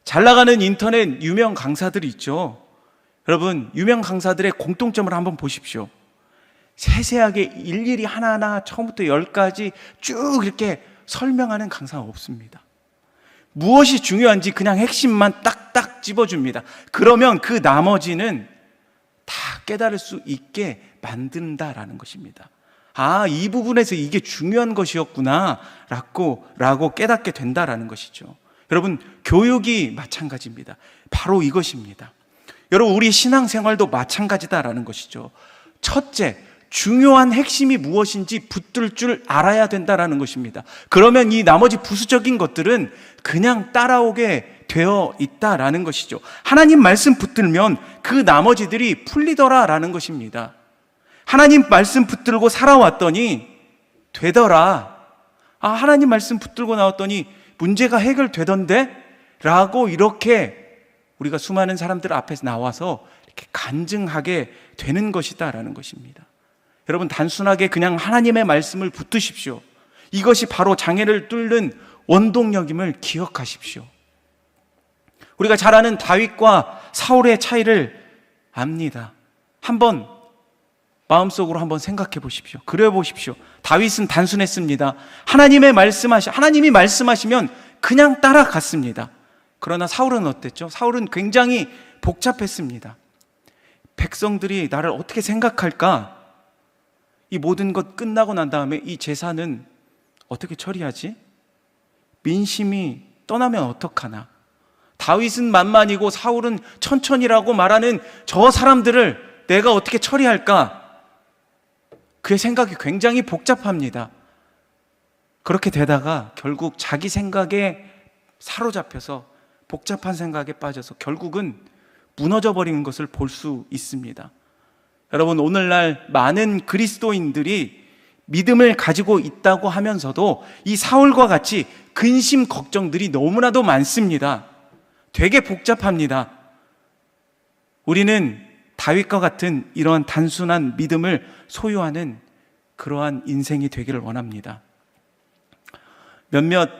잘 나가는 인터넷 유명 강사들이 있죠. 여러분, 유명 강사들의 공통점을 한번 보십시오. 세세하게 일일이 하나하나 처음부터 10까지 쭉 이렇게 설명하는 강사가 없습니다. 무엇이 중요한지 그냥 핵심만 딱딱 집어줍니다. 그러면 그 나머지는 다 깨달을 수 있게 만든다라는 것입니다. 아, 이 부분에서 이게 중요한 것이었구나 라고 깨닫게 된다라는 것이죠. 여러분, 교육이 마찬가지입니다. 바로 이것입니다. 여러분, 우리 신앙생활도 마찬가지다라는 것이죠. 첫째, 중요한 핵심이 무엇인지 붙들 줄 알아야 된다라는 것입니다. 그러면 이 나머지 부수적인 것들은 그냥 따라오게 되어 있다라는 것이죠. 하나님 말씀 붙들면 그 나머지들이 풀리더라라는 것입니다. 하나님 말씀 붙들고 살아왔더니 되더라. 아, 하나님 말씀 붙들고 나왔더니 문제가 해결되던데? 라고 이렇게 우리가 수많은 사람들 앞에서 나와서 이렇게 간증하게 되는 것이다라는 것입니다. 여러분, 단순하게 그냥 하나님의 말씀을 붙드십시오. 이것이 바로 장애를 뚫는 원동력임을 기억하십시오. 우리가 잘 아는 다윗과 사울의 차이를 압니다. 한번 마음속으로 한번 생각해 보십시오. 그려 보십시오. 다윗은 단순했습니다. 하나님이 말씀하시면 그냥 따라갔습니다. 그러나 사울은 어땠죠? 사울은 굉장히 복잡했습니다. 백성들이 나를 어떻게 생각할까? 이 모든 것 끝나고 난 다음에 이 제사는 어떻게 처리하지? 민심이 떠나면 어떡하나? 다윗은 만만이고 사울은 천천히라고 말하는 저 사람들을 내가 어떻게 처리할까? 그의 생각이 굉장히 복잡합니다. 그렇게 되다가 결국 자기 생각에 사로잡혀서 복잡한 생각에 빠져서 결국은 무너져 버리는 것을 볼 수 있습니다. 여러분, 오늘날 많은 그리스도인들이 믿음을 가지고 있다고 하면서도 이 사울과 같이 근심 걱정들이 너무나도 많습니다. 되게 복잡합니다. 우리는 다윗과 같은 이러한 단순한 믿음을 소유하는 그러한 인생이 되기를 원합니다. 몇몇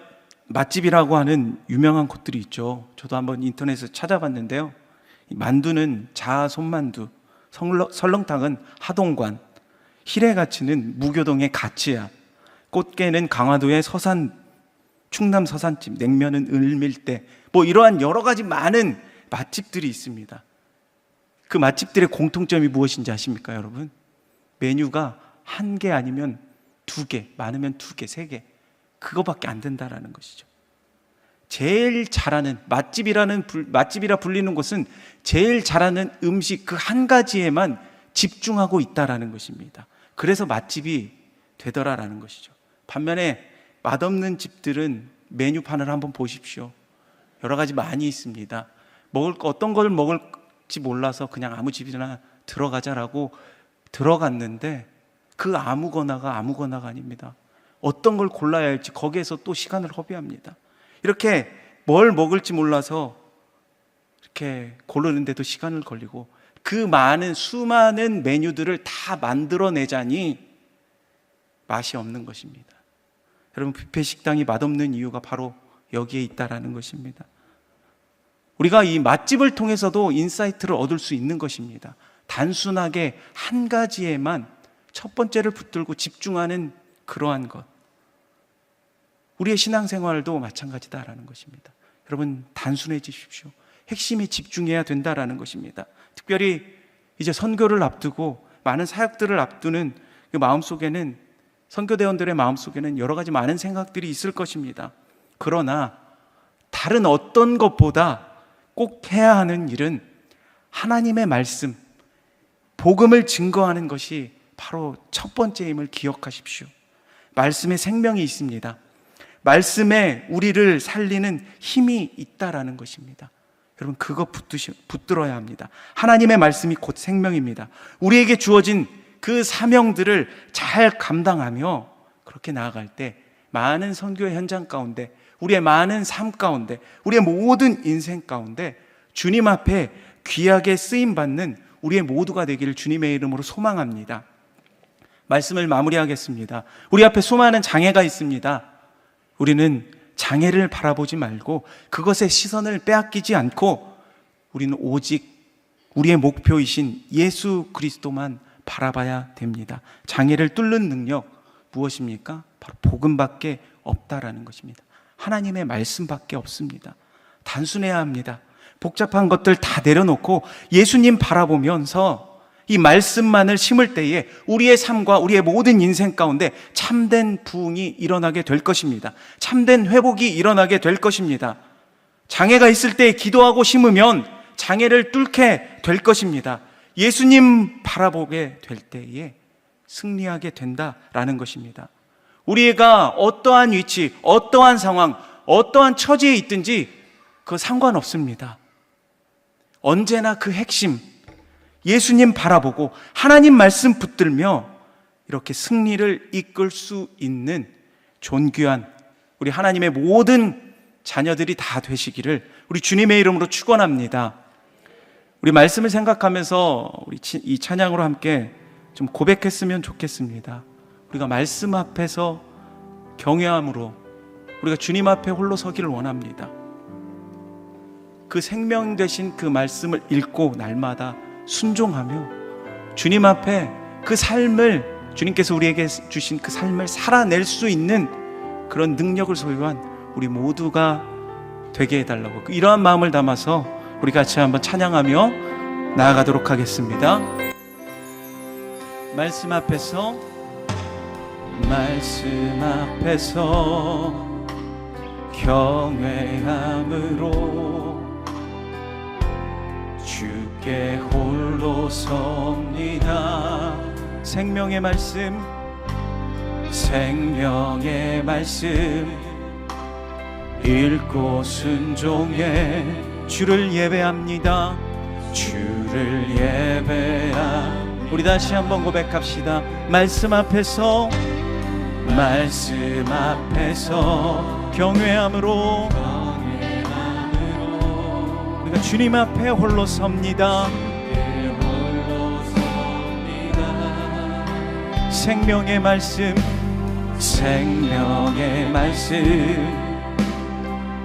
맛집이라고 하는 유명한 곳들이 있죠. 저도 한번 인터넷에서 찾아봤는데요. 만두는 자아 손만두, 설렁탕은 하동관, 히레가치는 무교동의 가치야, 꽃게는 강화도의 충남 서산집, 냉면은 을밀대, 이러한 여러 가지 많은 맛집들이 있습니다. 그 맛집들의 공통점이 무엇인지 아십니까, 여러분? 메뉴가 1개 아니면 2개, 많으면 2개, 3개, 그거밖에 안 된다라는 것이죠. 제일 잘하는 맛집이라 불리는 곳은 제일 잘하는 음식 그 한 가지에만 집중하고 있다라는 것입니다. 그래서 맛집이 되더라라는 것이죠. 반면에 맛없는 집들은 메뉴판을 한번 보십시오. 여러 가지 많이 있습니다. 어떤 걸 먹을지 몰라서 그냥 아무 집이나 들어가자라고 들어갔는데 그 아무거나가 아닙니다. 어떤 걸 골라야 할지 거기에서 또 시간을 허비합니다. 이렇게 뭘 먹을지 몰라서 이렇게 고르는데도 시간을 걸리고 그 많은 수많은 메뉴들을 다 만들어내자니 맛이 없는 것입니다. 여러분, 뷔페 식당이 맛없는 이유가 바로 여기에 있다라는 것입니다. 우리가 이 맛집을 통해서도 인사이트를 얻을 수 있는 것입니다. 단순하게 한 가지에만 첫 번째를 붙들고 집중하는 그러한 것. 우리의 신앙생활도 마찬가지다라는 것입니다. 여러분 단순해지십시오. 핵심에 집중해야 된다라는 것입니다. 특별히 이제 선교를 앞두고 많은 사역들을 앞두는 그 마음속에는, 선교대원들의 마음속에는 여러 가지 많은 생각들이 있을 것입니다. 그러나 다른 어떤 것보다 꼭 해야 하는 일은 하나님의 말씀, 복음을 증거하는 것이 바로 첫 번째임을 기억하십시오. 말씀에 생명이 있습니다. 말씀에 우리를 살리는 힘이 있다라는 것입니다. 여러분 그거 붙들어야 합니다. 하나님의 말씀이 곧 생명입니다. 우리에게 주어진 그 사명들을 잘 감당하며 그렇게 나아갈 때 많은 선교의 현장 가운데, 우리의 많은 삶 가운데, 우리의 모든 인생 가운데 주님 앞에 귀하게 쓰임받는 우리의 모두가 되기를 주님의 이름으로 소망합니다. 말씀을 마무리하겠습니다. 우리 앞에 수많은 장애가 있습니다. 우리는 장애를 바라보지 말고 그것의 시선을 빼앗기지 않고 우리는 오직 우리의 목표이신 예수 그리스도만 바라봐야 됩니다. 장애를 뚫는 능력 무엇입니까? 바로 복음밖에 없다라는 것입니다. 하나님의 말씀밖에 없습니다. 단순해야 합니다. 복잡한 것들 다 내려놓고 예수님 바라보면서 이 말씀만을 심을 때에 우리의 삶과 우리의 모든 인생 가운데 참된 부흥이 일어나게 될 것입니다. 참된 회복이 일어나게 될 것입니다. 장애가 있을 때 기도하고 심으면 장애를 뚫게 될 것입니다. 예수님 바라보게 될 때에 승리하게 된다라는 것입니다. 우리가 어떠한 위치, 어떠한 상황, 어떠한 처지에 있든지 그거 상관없습니다. 언제나 그 핵심, 예수님 바라보고 하나님 말씀 붙들며 이렇게 승리를 이끌 수 있는 존귀한 우리 하나님의 모든 자녀들이 다 되시기를 우리 주님의 이름으로 축원합니다. 우리 말씀을 생각하면서 우리 이 찬양으로 함께 좀 고백했으면 좋겠습니다. 우리가 말씀 앞에서 경외함으로 우리가 주님 앞에 홀로 서기를 원합니다. 그 생명 되신 그 말씀을 읽고 날마다 순종하며 주님 앞에 그 삶을, 주님께서 우리에게 주신 그 삶을 살아낼 수 있는 그런 능력을 소유한 우리 모두가 되게 해달라고, 이러한 마음을 담아서 우리 같이 한번 찬양하며 나아가도록 하겠습니다. 말씀 앞에서 경외함으로 주께 홀로 섭니다. 생명의 말씀 읽고 순종해 주를 예배합니다. 우리 다시 한번 고백합시다. 말씀 앞에서 경외함으로 우리가 주님 앞에 홀로 섭니다. 생명의 말씀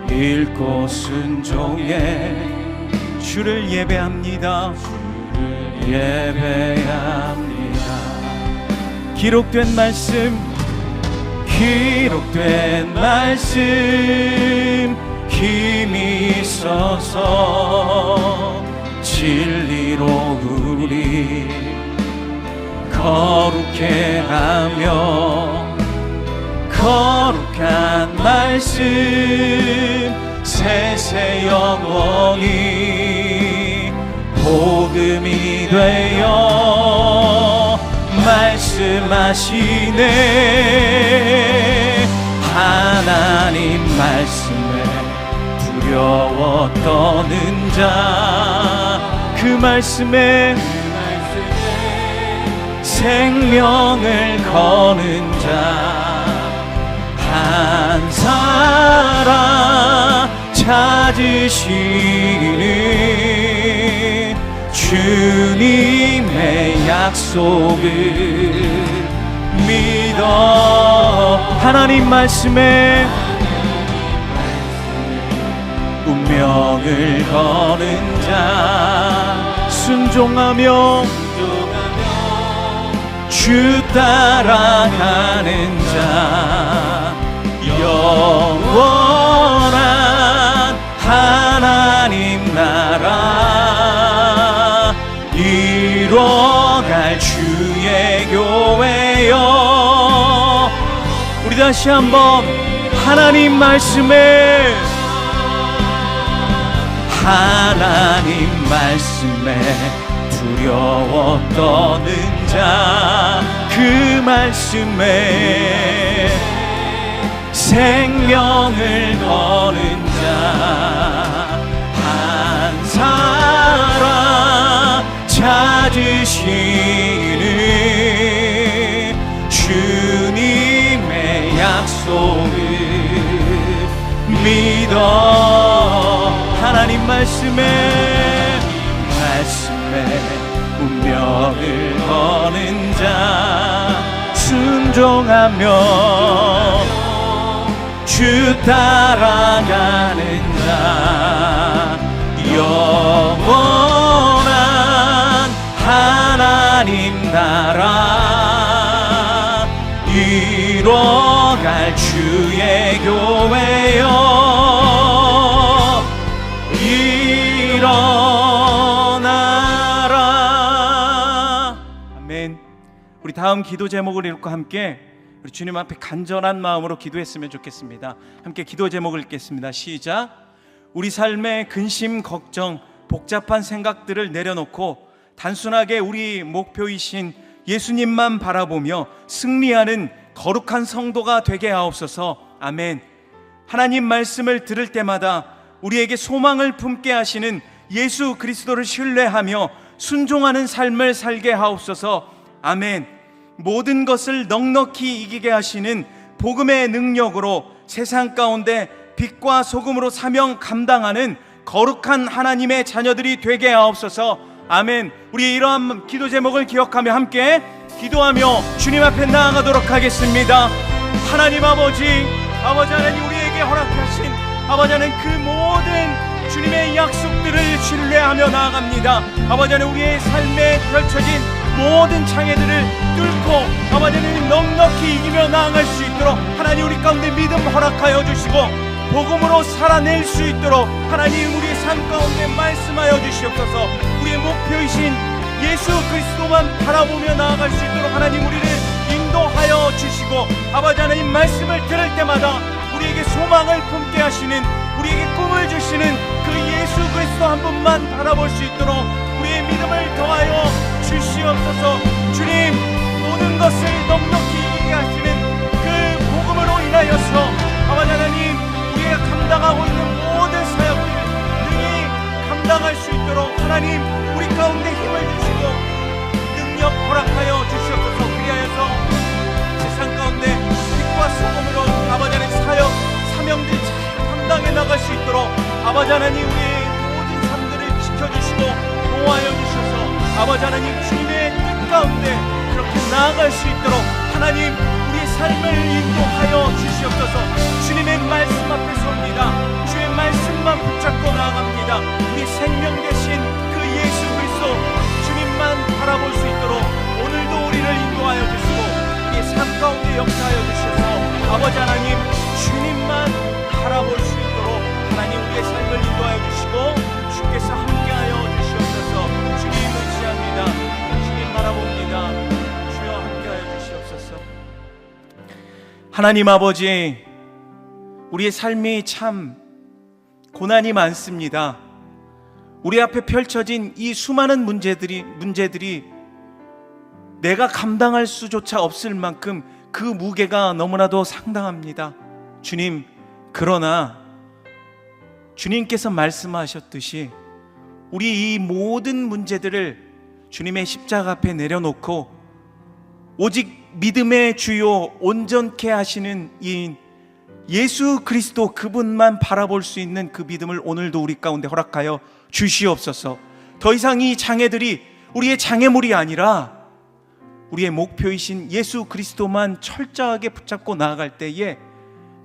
읽고 순종해 주를 예배합니다. 기록된 말씀 힘이 있어서 진리로 우리 거룩해 하며 거룩한 말씀 세세 영원히 복음이 되어 말씀하시네. 하나님 말씀에 두려워 떠는 자, 그 말씀에 생명을 거는 자 한 사람 찾으시는 주님의 약속을 믿어 하나님 말씀에 운명을 거는 자 순종하며 주 따라가는 자 영원한 교회여. 우리 다시 한번 하나님 말씀에, 하나님 말씀에 두려워 떠는 자, 그 말씀에 생명을 거는 자, 한 사람 찾으시는 주님의 약속을 믿어. 하나님 말씀에 운명을 거는 자, 순종하며 주 따라가는 자, 영원한 하나님 나라 이뤄갈 주의 교회여 일어나라. 아멘. 우리 다음 기도 제목을 읽고 함께 우리 주님 앞에 간절한 마음으로 기도했으면 좋겠습니다. 함께 기도 제목을 읽겠습니다. 시작. 우리 삶의 근심, 걱정, 복잡한 생각들을 내려놓고 단순하게 우리 목표이신 예수님만 바라보며 승리하는 거룩한 성도가 되게 하옵소서. 아멘. 하나님 말씀을 들을 때마다 우리에게 소망을 품게 하시는 예수 그리스도를 신뢰하며 순종하는 삶을 살게 하옵소서. 아멘. 모든 것을 넉넉히 이기게 하시는 복음의 능력으로 세상 가운데 빛과 소금으로 사명 감당하는 거룩한 하나님의 자녀들이 되게 하옵소서. 아멘. 우리 이러한 기도 제목을 기억하며 함께 기도하며 주님 앞에 나아가도록 하겠습니다. 하나님 아버지 하나님 우리에게 허락하신 아버지 하나님 그 모든 주님의 약속들을 신뢰하며 나아갑니다. 아버지 하나님 우리의 삶에 펼쳐진 모든 장애들을 뚫고 아버지 하나님 넉넉히 이기며 나아갈 수 있도록 하나님 우리 가운데 믿음 허락하여 주시고 복음으로 살아낼 수 있도록 하나님 우리의 삶 가운데 말씀하여 주시옵소서. 우리의 목표이신 예수 그리스도만 바라보며 나아갈 수 있도록 하나님 우리를 인도하여 주시고 아버지 하나님 말씀을 들을 때마다 우리에게 소망을 품게 하시는 우리에게 꿈을 주시는 그 예수 그리스도 한 분만 바라볼 수 있도록 우리의 믿음을 더하여 주시옵소서. 주님 모든 것을 넉넉히 이기게 하시는 그 복음으로 인하여서 아버지 하나님 우리가 감당하고 있는 모든 사역을 능히 감당할 수 있도록 하나님 우리 가운데 힘을 주시고 능력 허락하여 주시옵소서. 그리하여서 세상 가운데 빛과 소금으로 아버지 하나님 사역 사명들 잘 감당해 나갈 수 있도록 아버지 하나님 우리의 모든 삶들을 지켜주시고 보호하여 주셔서 아버지 하나님 주님의 뜻 가운데 그렇게 나아갈 수 있도록 하나님 우리의 삶을 인도하여 주시옵소서. 주님의 말씀 앞에 섭니다. 주의 말씀만 붙잡고 나아갑니다. 우리 생명 되신 그 예수 그리스도 주님만 바라볼 수 있도록 오늘도 우리를 인도하여 주시고 우리의 삶 가운데 역사하여 주셔서 아버지 하나님 주님만 바라볼 수 있도록 하나님 우리의 삶을 인도하여 주시고 주께서 함께하여 주시옵소서. 주님 의지합니다. 주님 바라봅니다. 주여 함께하여 주시옵소서. 하나님 아버지 우리의 삶이 참 고난이 많습니다. 우리 앞에 펼쳐진 이 수많은 문제들이 내가 감당할 수조차 없을 만큼 그 무게가 너무나도 상당합니다. 주님, 그러나 주님께서 말씀하셨듯이 우리 이 모든 문제들을 주님의 십자가 앞에 내려놓고 오직 믿음의 주요 온전케 하시는 이인 예수 그리스도 그분만 바라볼 수 있는 그 믿음을 오늘도 우리 가운데 허락하여 주시옵소서. 더 이상 이 장애들이 우리의 장애물이 아니라 우리의 목표이신 예수 그리스도만 철저하게 붙잡고 나아갈 때에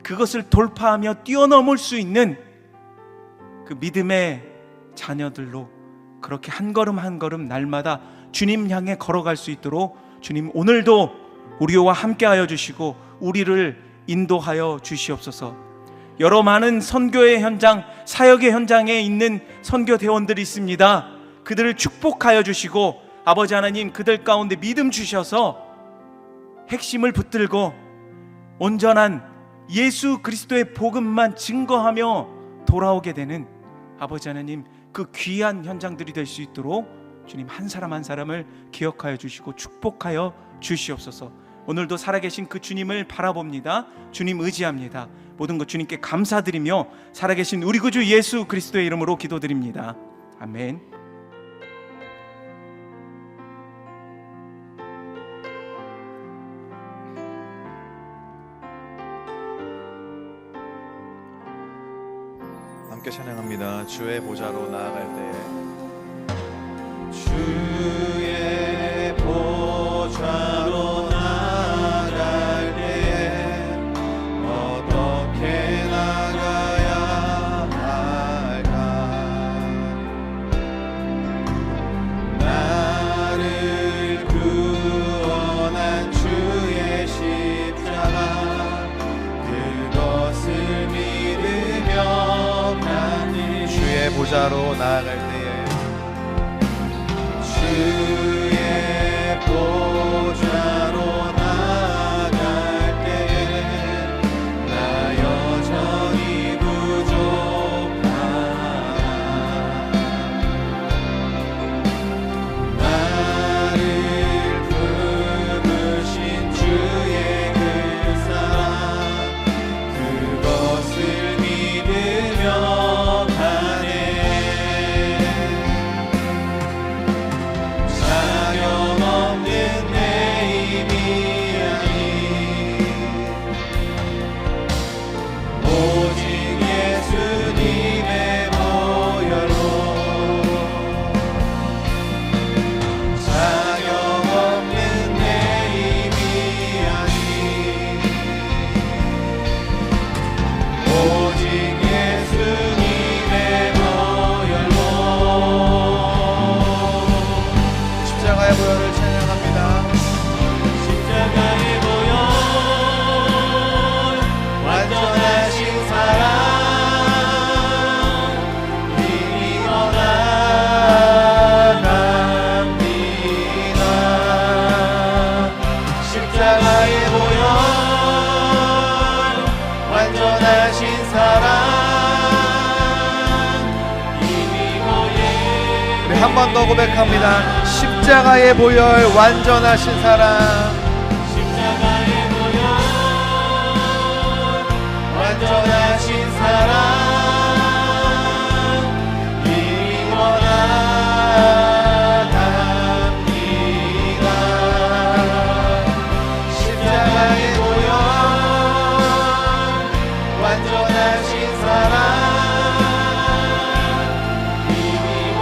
그것을 돌파하며 뛰어넘을 수 있는 그 믿음의 자녀들로 그렇게 한 걸음 한 걸음 날마다 주님 향해 걸어갈 수 있도록 주님 오늘도 우리와 함께하여 주시고 우리를 인도하여 주시옵소서. 여러 많은 선교의 현장, 사역의 현장에 있는 선교대원들이 있습니다. 그들을 축복하여 주시고 아버지 하나님 그들 가운데 믿음 주셔서 핵심을 붙들고 온전한 예수 그리스도의 복음만 증거하며 돌아오게 되는 아버지 하나님, 그 귀한 현장들이 될 수 있도록 주님 한 사람 한 사람을 기억하여 주시고 축복하여 주시옵소서. 오늘도 살아계신 그 주님을 바라봅니다. 주님 의지합니다. 모든 것 주님께 감사드리며 살아계신 우리 구주 예수 그리스도의 이름으로 기도드립니다. 아멘. 함께 찬양합니다. 주의 보좌로 나아갈 때에 주의 보좌로 나아갈 때에 어떻게 나가야 할까? 나를 구원한 주의 십자가 그것을 믿으며 가는 주의 보좌로 나아갈 때에 주의 보좌로 나아갈 때에 나 여전히 부족하나 나를 부르신 주의 그 사랑 그것을 믿으며 가네 자격 없는 내 힘이 아닌 오직 예수님의 보혈로 자격 없는 내 힘이 아닌 오직 예수님의 보혈로 십자가의 보혈을 찬양합니다. 십자가의 보혈 완전하신 사랑 힘이 원하갑니다. 십자가의 보혈 완전하신 사랑 힘이 보혈 우리 한 번 더 고백합니다. 십자가의 보혈 완전하신 사랑 십자가의 보혈 완전하신 사랑 힘이 원하답니다. 십자가의 보혈 완전하신 사랑 힘이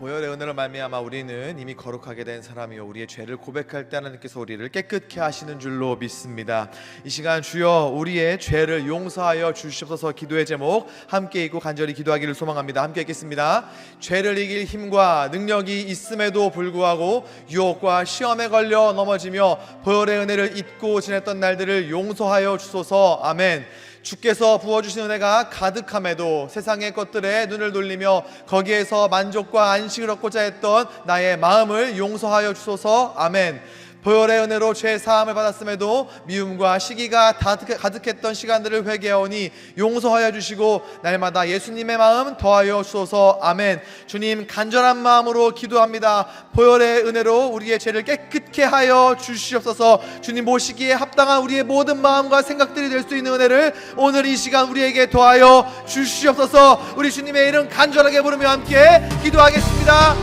보혈의 은혜로 말미암아 우리는 이미 거룩하게 된 사람이요 우리의 죄를 고백할 때 하나님께서 우리를 깨끗게 하시는 줄로 믿습니다. 이 시간 주여 우리의 죄를 용서하여 주시옵소서 기도의 제목 함께 읽고 간절히 기도하기를 소망합니다. 함께 읽겠습니다. 죄를 이길 힘과 능력이 있음에도 불구하고 유혹과 시험에 걸려 넘어지며 보혈의 은혜를 잊고 지냈던 날들을 용서하여 주소서. 아멘. 주께서 부어주신 은혜가 가득함에도 세상의 것들에 눈을 돌리며 거기에서 만족과 안식을 얻고자 했던 나의 마음을 용서하여 주소서. 아멘. 보혈의 은혜로 죄 사함을 받았음에도 미움과 시기가 가득했던 시간들을 회개하오니 용서하여 주시고 날마다 예수님의 마음 더하여 주소서. 아멘. 주님 간절한 마음으로 기도합니다. 보혈의 은혜로 우리의 죄를 깨끗게 하여 주시옵소서. 주님 모시기에 합당한 우리의 모든 마음과 생각들이 될 수 있는 은혜를 오늘 이 시간 우리에게 더하여 주시옵소서. 우리 주님의 이름 간절하게 부르며 함께 기도하겠습니다.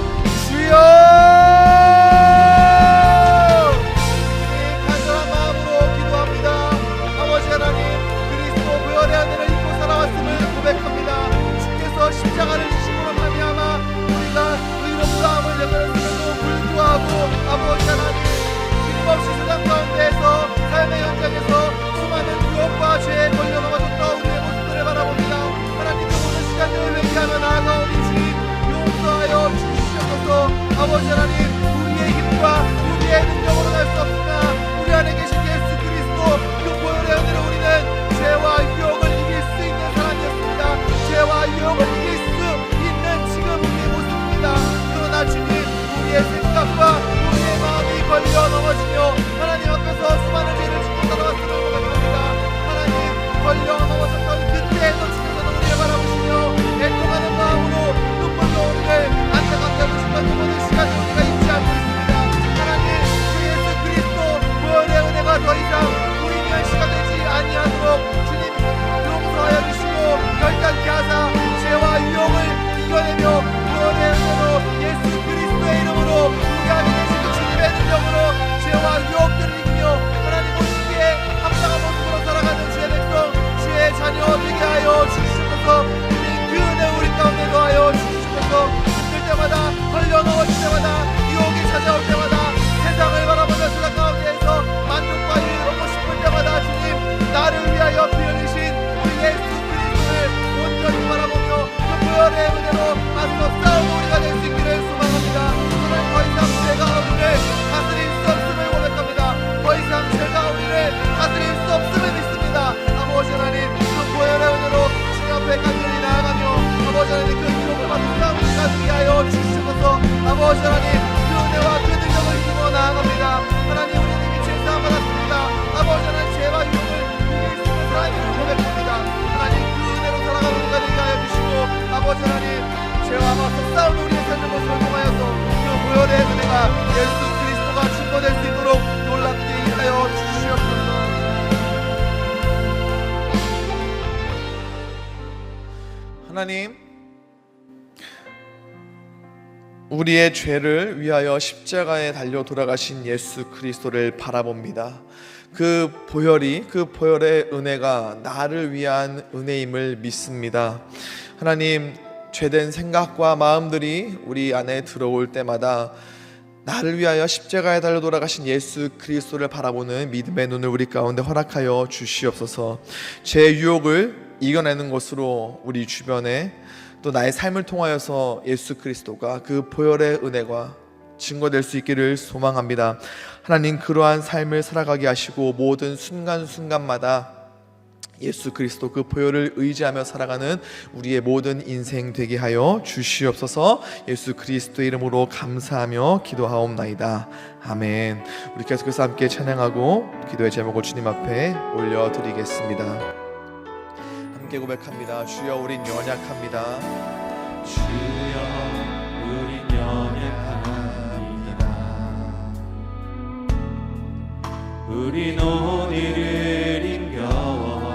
주여 십자가를 지심으로 말미암아 우리가 의롭다함을 내걸음에도 불구하고 아버지 하나님 힘없이 세상 가운데에서 삶의 현장에서 수많은 유혹과 죄에 걸려 넘어졌던 우리의 모습들을 바라봅니다. 하나님께 모든 시간들을 회개하며 나아가오니 주님 용서하여 주시옵소서. 아버지 하나님 우리의 힘과 우리의 능력으로는 할 수 없으나 우리 안에 계신 예수 그리스도 그 보혈의 은혜로 우리는 죄와 유혹을 이길 수 있는 사람이었습니다. 죄와 유혹을 이길 수 있는 지금 우리의 모습 아버지 하나님, 죄와 맞서 싸우는 우리의 삶의 모습을 통하여서 그 보혈의 은혜가 예수 그리스도가 증거될 수 있도록 놀랍게 일하여 주시옵소서. 하나님, 우리의 죄를 위하여 십자가에 달려 돌아가신 예수 그리스도를 바라봅니다. 그 보혈의 은혜가 나를 위한 은혜임을 믿습니다. 하나님, 죄된 생각과 마음들이 우리 안에 들어올 때마다 나를 위하여 십자가에 달려 돌아가신 예수 그리스도를 바라보는 믿음의 눈을 우리 가운데 허락하여 주시옵소서. 죄의 유혹을 이겨내는 것으로 우리 주변에 또 나의 삶을 통하여서 예수 그리스도가 그 보혈의 은혜가 증거될 수 있기를 소망합니다. 하나님, 그러한 삶을 살아가게 하시고 모든 순간순간마다 예수 그리스도 그 보혈을 의지하며 살아가는 우리의 모든 인생 되게 하여 주시옵소서. 예수 그리스도의 이름으로 감사하며 기도하옵나이다. 아멘. 우리 계속해서 함께 찬양하고 기도의 제목을 주님 앞에 올려드리겠습니다. 함께 고백합니다. 주여, 우린 연약합니다. 주여, 우린 연약합니다. 우린 오늘을 힘겨워합니다.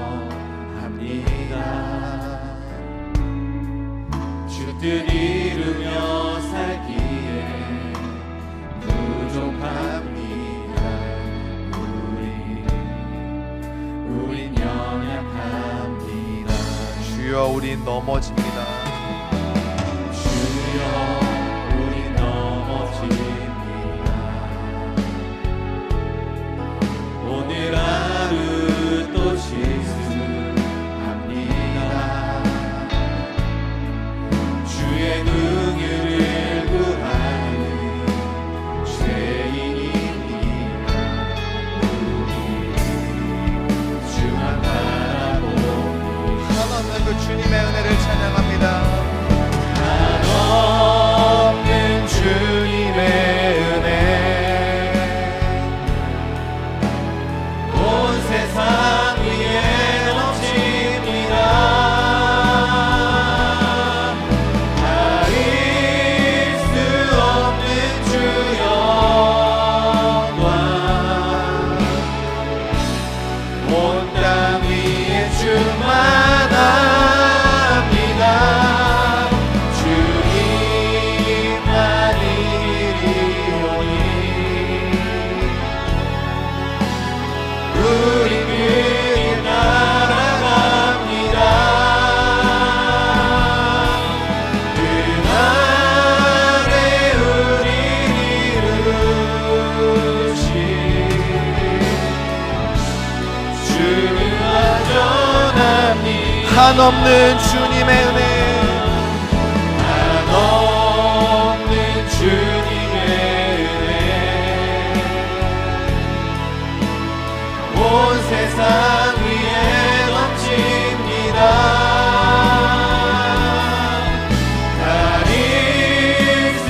주 뜻 이루며 살기에 부족합니다. 우린 연약합니다. 주여, 우린 넘어집니다. 주여, 우린 넘어집니다. 오늘 하루 또 실수합니다. 주의 능휼을 구하는 죄인입니다. 우리 주만 바라봅니다. 한없는 그 주님의 은혜를 찬양합니다. 한없는 주님의 은혜, 온 세상 위에 넘칩니다. 가릴 수 없는 주 영광, 온 땅 위에 충만합니다. 주님만 이리오니 우리 그리 날아갑니다. 그날에 우리 이루신 주는 완전합니다. 한없는 주님의 은혜, 한없는 주님의 은혜, 온 세상 위에 넘칩니다. 가릴 수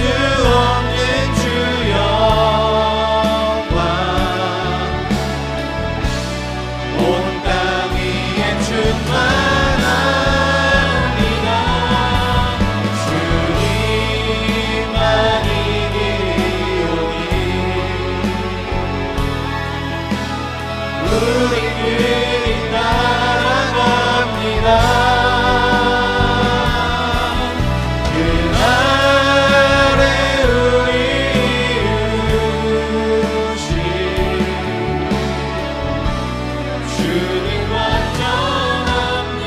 없는 주 영광, 온 땅 위에 충만합니다. 주님만 이리오니 우리 그리 날아갑니다. 그날에 우리 이루신 주는 완전합니다.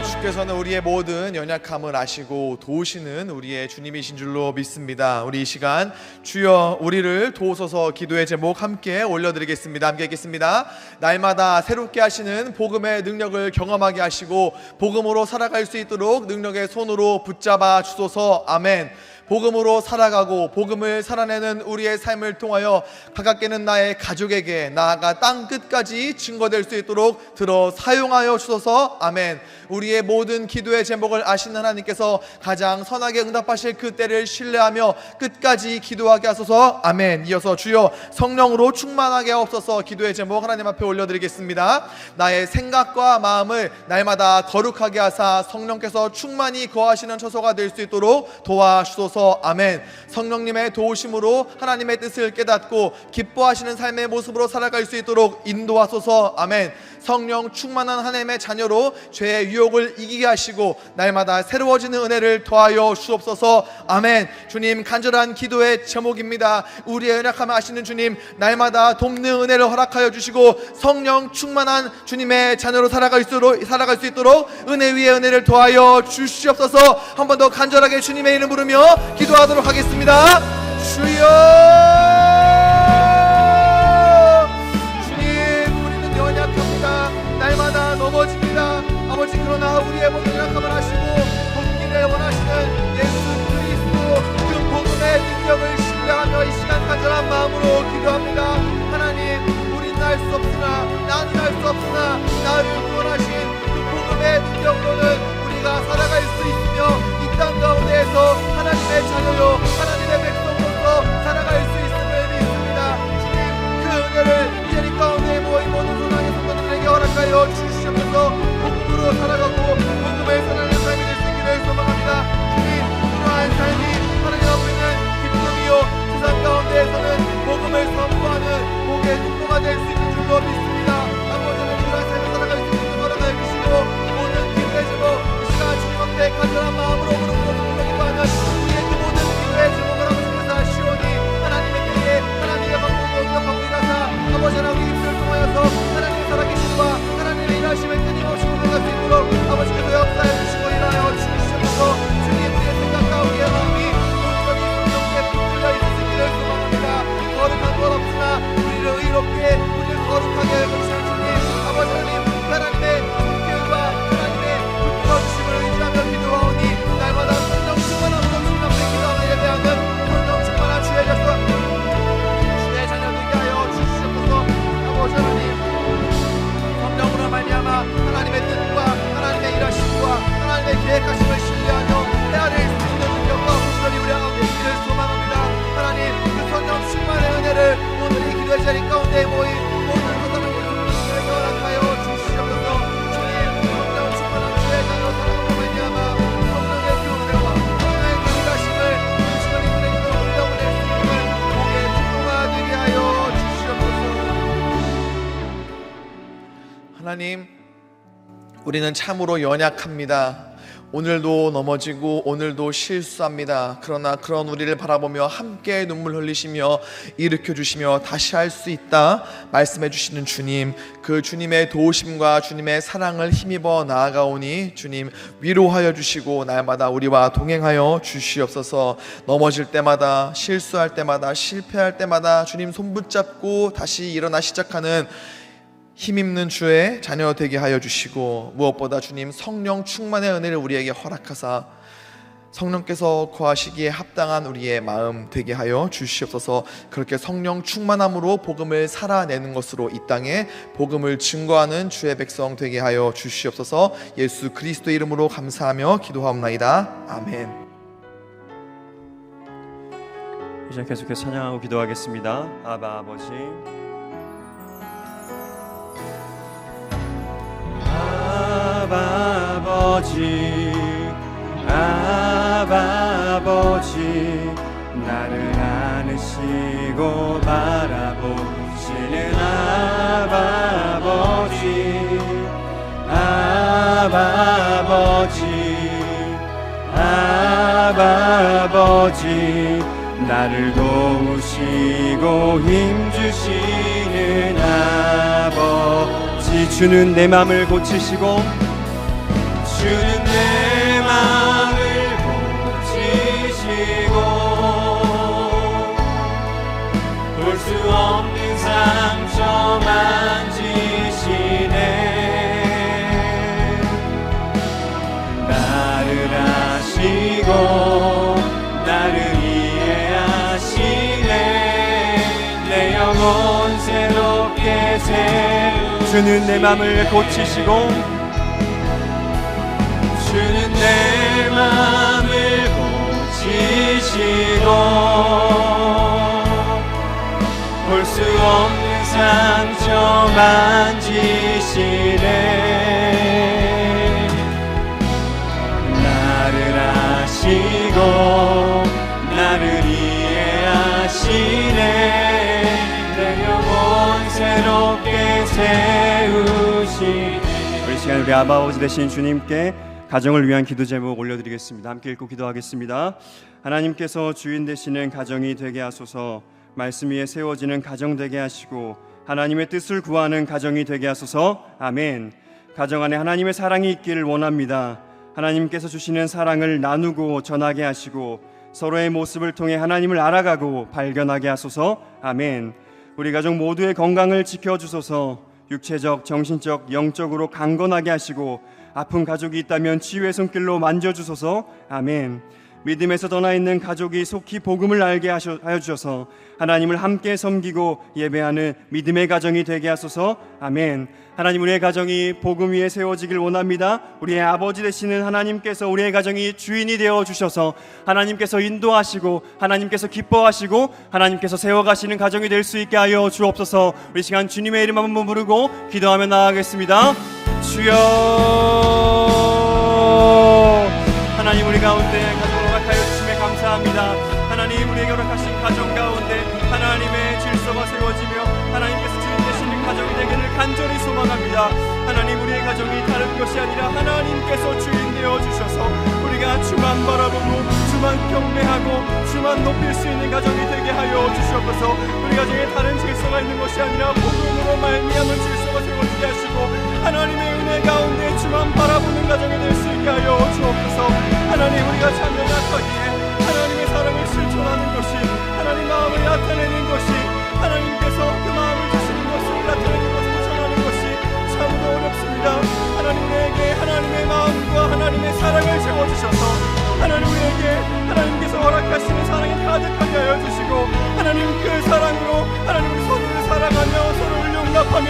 주께서는 우리의 모든 연약함을 아시고 도우시는 우리의 주님이신 줄로 믿습니다. 우리 이 시간 주여 우리를 도우소서 기도의 제목 함께 올려드리겠습니다. 함께 읽겠습니다. 날마다 새롭게 하시는 복음의 능력을 경험하게 하시고 복음으로 살아갈 수 있도록 능력의 손으로 붙잡아 주소서. 아멘. 복음으로 살아가고 복음을 살아내는 우리의 삶을 통하여 가깝게는 나의 가족에게 나아가 땅 끝까지 증거될 수 있도록 들어 사용하여 주소서. 아멘. 우리의 모든 기도의 제목을 아시는 하나님께서 가장 선하게 응답하실 그 때를 신뢰하며 끝까지 기도하게 하소서. 아멘. 이어서 주여 성령으로 충만하게 하옵소서. 기도의 제목 하나님 앞에 올려드리겠습니다. 나의 생각과 마음을 날마다 거룩하게 하사 성령께서 충만히 거하시는 처소가 될 수 있도록 도와주소서. 아멘. 성령님의 도우심으로 하나님의 뜻을 깨닫고 기뻐하시는 삶의 모습으로 살아갈 수 있도록 인도하소서. 아멘. 성령 충만한 하나님의 자녀로 죄의 유혹을 이기게 하시고 날마다 새로워지는 은혜를 더하여 주옵소서. 아멘. 주님, 간절한 기도의 제목입니다. 우리의 연약함을 아시는 주님, 날마다 돕는 은혜를 허락하여 주시고 성령 충만한 주님의 자녀로 살아갈 수 있도록 은혜 위에 은혜를 더하여 주시옵소서. 한 번 더 간절하게 주님의 이름 부르며 기도하도록 하겠습니다. 주여, 주님, 우리는 연약합니다. 날마다 넘어집니다. 아버지, 그러나 우리의 모든 연약함을 아시고 돕기를 원하시는 예수 그리스도 그 복음의 능력을 신뢰하며 이 시간 간절한 마음으로 기도합니다. 하나님, 우리는 할 수 없으나, 나는 할 수 없으나 나를 구원하신 그 복음의 능력으로는 우리가 살아갈 수 있으며 이 땅 가운데에서 하나님의 자녀요 하나님의 백성으로서 살아갈 수 있음을 믿습니다. 주님, 그 은혜를 이 자리 가운데 모인 모든 소망의 성도들에게 허락하여 주시옵소서. 복음으로 살아가고 복음을 살아내는 삶이 될 수 있기를 소망합니다. 주님, 그러한 삶이 하나님 앞에는 기쁨이요 세상 가운데에서는 복음을 선포하는 복의 통로가 될 수 있는 줄로 믿습니다. 아버지는 그러한 삶을 살아갈 수 있는 허락하여 주시고 모든 기도의 제목 이 시간 주님 앞에 간절한 마음으로 무릎 꿇고 기도하는 우리의 그 모든 기도의 제목을 아버지 시온이 하나님의 때에 하나님의 방법으로 응답하고 일하사 아버지 하나님의 입술을 통하여서 하나님의 살아계심과 하나님의 일하심을 끊임없이 우러갈 수 있도록 아버지께서 역사해 주시고 일하여 주시옵소서. 주님, 우리의 생각과 우리의 마음이 온전히 성령께 붙들려 있을 수 있기를 소망합니다. 거룩한 것 없으나 우리를 의롭게 우리를 거룩하게 해주시는 주님, 아버지 하나님, 하나님의 품격과 하나님의 붙들어주심을 의지하며 기도하오니 날마다 성령 충만함으로 주님 앞에 기도하며 예배하는 성령 충만한 주의 자녀 주의 자녀 되게 하여 주시옵소서. 아버지 하나님, 성령으로 말미암아 하나님의 뜻과 하나님의 일하심과 하나님의 계획하심을 신뢰하며 헤아릴 수 있는 능력과 후련이 우리 가운데 있기를 소망합니다. 하나님, 그 성령 충만의 은혜를 오늘 이 기도의 자리 가운데 모인 모든 사랑의 성도들에게 허락하여 주시옵소서. 주님, 성령 충만한 주의 자녀 사랑으로 말미암아 성령의 그 은혜와 성령의 그 일하심을 시간이 그에게도 흘려보낼 수 있는 복의 통로가 되게 하여 주시옵소서. 하나님, 우리는 참으로 연약합니다. 오늘도 넘어지고 오늘도 실수합니다. 그러나 그런 우리를 바라보며 함께 눈물 흘리시며 일으켜 주시며 다시 할 수 있다 말씀해 주시는 주님, 그 주님의 도우심과 주님의 사랑을 힘입어 나아가오니 주님, 위로하여 주시고 날마다 우리와 동행하여 주시옵소서. 넘어질 때마다, 실수할 때마다, 실패할 때마다 주님 손 붙잡고 다시 일어나 시작하는 힘입는 주의 자녀 되게 하여 주시고, 무엇보다 주님 성령 충만의 은혜를 우리에게 허락하사 성령께서 거하시기에 합당한 우리의 마음 되게 하여 주시옵소서. 그렇게 성령 충만함으로 복음을 살아내는 것으로 이 땅에 복음을 증거하는 주의 백성 되게 하여 주시옵소서. 예수 그리스도 이름으로 감사하며 기도하옵나이다. 아멘. 이제 계속해서 찬양하고 기도하겠습니다. 아바 아버지, 아바 아버지, 아바 아버지, 나를 안으시고 바라보시는 아바 아버지, 아바 아버지, 아바 아버지, 나를 도우시고 힘주시는 아버지, 주는 내 맘을 고치시고, 주는 내 맘을 고치시고, 볼 수 없는 상처 만지시네. 나를 아시고 나를 영혼 새롭게 주는 내 맘을 고치시고 주는 내 맘을 고치시고 볼 수 없는 상처 만지시네 나를 아시고 나를 이해하시네 내 영혼 새롭게 세우시네. 우리 시간 우리 아버지 되신 주님께 가정을 위한 기도 제목 올려드리겠습니다. 함께 읽고 기도하겠습니다. 하나님께서 주인 되시는 가정이 되게 하소서. 말씀 위에 세워지는 가정 되게 하시고 하나님의 뜻을 구하는 가정이 되게 하소서. 아멘. 가정 안에 하나님의 사랑이 있기를 원합니다. 하나님께서 주시는 사랑을 나누고 전하게 하시고 서로의 모습을 통해 하나님을 알아가고 발견하게 하소서. 아멘. 우리 가족 모두의 건강을 지켜주소서. 육체적, 정신적, 영적으로 강건하게 하시고 아픈 가족이 있다면 치유의 손길로 만져주소서. 아멘. 믿음에서 떠나 있는 가족이 속히 복음을 알게 하여 주셔서 하나님을 함께 섬기고 예배하는 믿음의 가정이 되게 하소서. 아멘. 하나님, 우리의 가정이 복음 위에 세워지길 원합니다. 우리의 아버지 되시는 하나님께서 우리의 가정이 주인이 되어 주셔서 하나님께서 인도하시고 하나님께서 기뻐하시고 하나님께서 세워가시는 가정이 될 수 있게 하여 주옵소서. 우리 시간 주님의 이름 한번 부르고 기도하며 나아가겠습니다. 주여, 하나님, 우리 가운데 가정을 허락하여 주심에 감사합니다. 하나님, 우리에게 허락하신 가정 가운데 하나님의 질서가 세워지며 하나님께서 주인 되시는 가정이 되기를 간절히 소망합니다. 하나님, 우리의 가정이 다른 것이 아니라 하나님께서 주인 되어 주셔서 우리가 주만 바라보고 주만 경배하고 주만 높일 수 있는 가정이 되게 하여 주시옵소서. 우리 가정에 다른 질서가 있는 것이 아니라 복음으로 말미암은 질서가 세워지게 하시고 하나님의 은혜 가운데 주만 바라보는 가정이 될 수 있게 하여 주옵소서. 하나님, 우리가 참여 약하기에 하나님의 사랑을 실천하는 것이 하나님 마음을 나타내는 것이 하나님께서 그 마음을 주시는 것을 나타내는 것을 전하는 것이 참으로 어렵습니다. 하나님, 우리에게 하나님의 마음과 하나님의 사랑을 채워주셔서 하나님, 우리에게 하나님께서 허락하시는 사랑이 가득하게 하여 주시고 하나님, 그 사랑으로 하나님, 우리 서로를 사랑하며 서로를 용납하며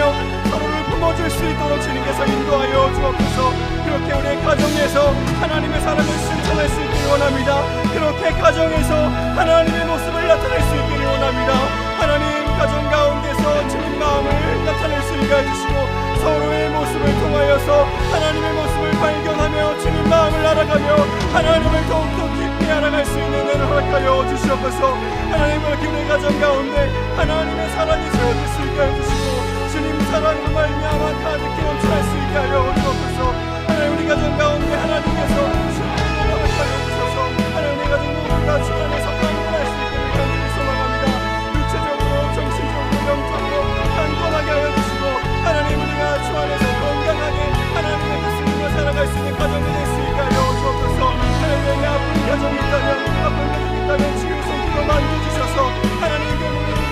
서로를 품어줄 수 있도록 주님께서 인도하여 주옵소서. 그렇게 우리의 가정에서 하나님의 사랑을 실천할 수 있기를 원합니다. 그렇게 가정에서 하나님의 모습을 나타낼 수 있기를 원합니다. 하나님, 가정 가운데서 주님 마음을 나타낼 수 있게 해주시고 서로의 모습을 통하여서 하나님의 모습을 발견하며 주님 마음을 알아가며 하나님을 더욱더 깊이 알아갈 수 있는 은혜를 허락하여 주시옵소서. 하나님, 그렇게 우리 가정 가운데 하나님의 사랑이 세워질 수 있게 해주시고 주님 사랑으로 말미암아 가득히 넘쳐날 수 있게 하여 주옵소서. 하나님, 우리 가정 가운데 하나님께서 주님을 허락하여 주셔서 하나님, 우리 가정 모두 다 주 안에서 강건할 수 있기를 간절히 소망합니다. 육체적으로, 정신적으로, 영적으로 강건하게 하여 주시고 하나님, 우리가 주 안에서 건강하게 하나님의 뜻을 살아갈 수 있는 가정이 될 수 있게 하여 주옵소서. 하나님에게 아픈 가정이 있다면 치유의 손길로 만져주셔서 하나님, 그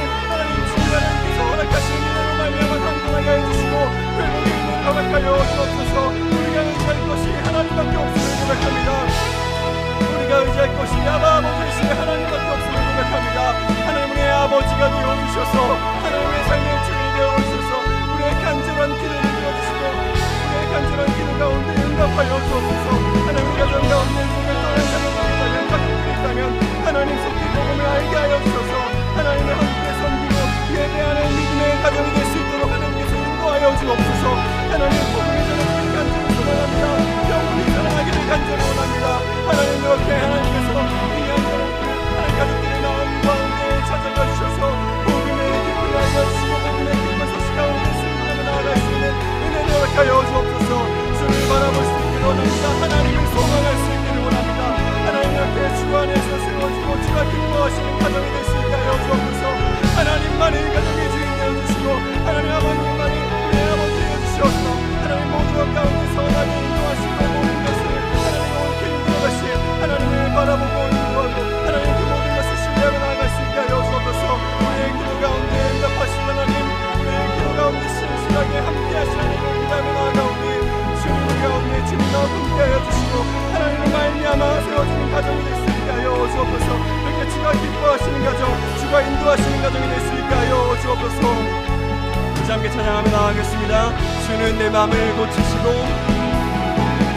찬양하며 나아가겠습니다. 주는 내 마음을 고치시고,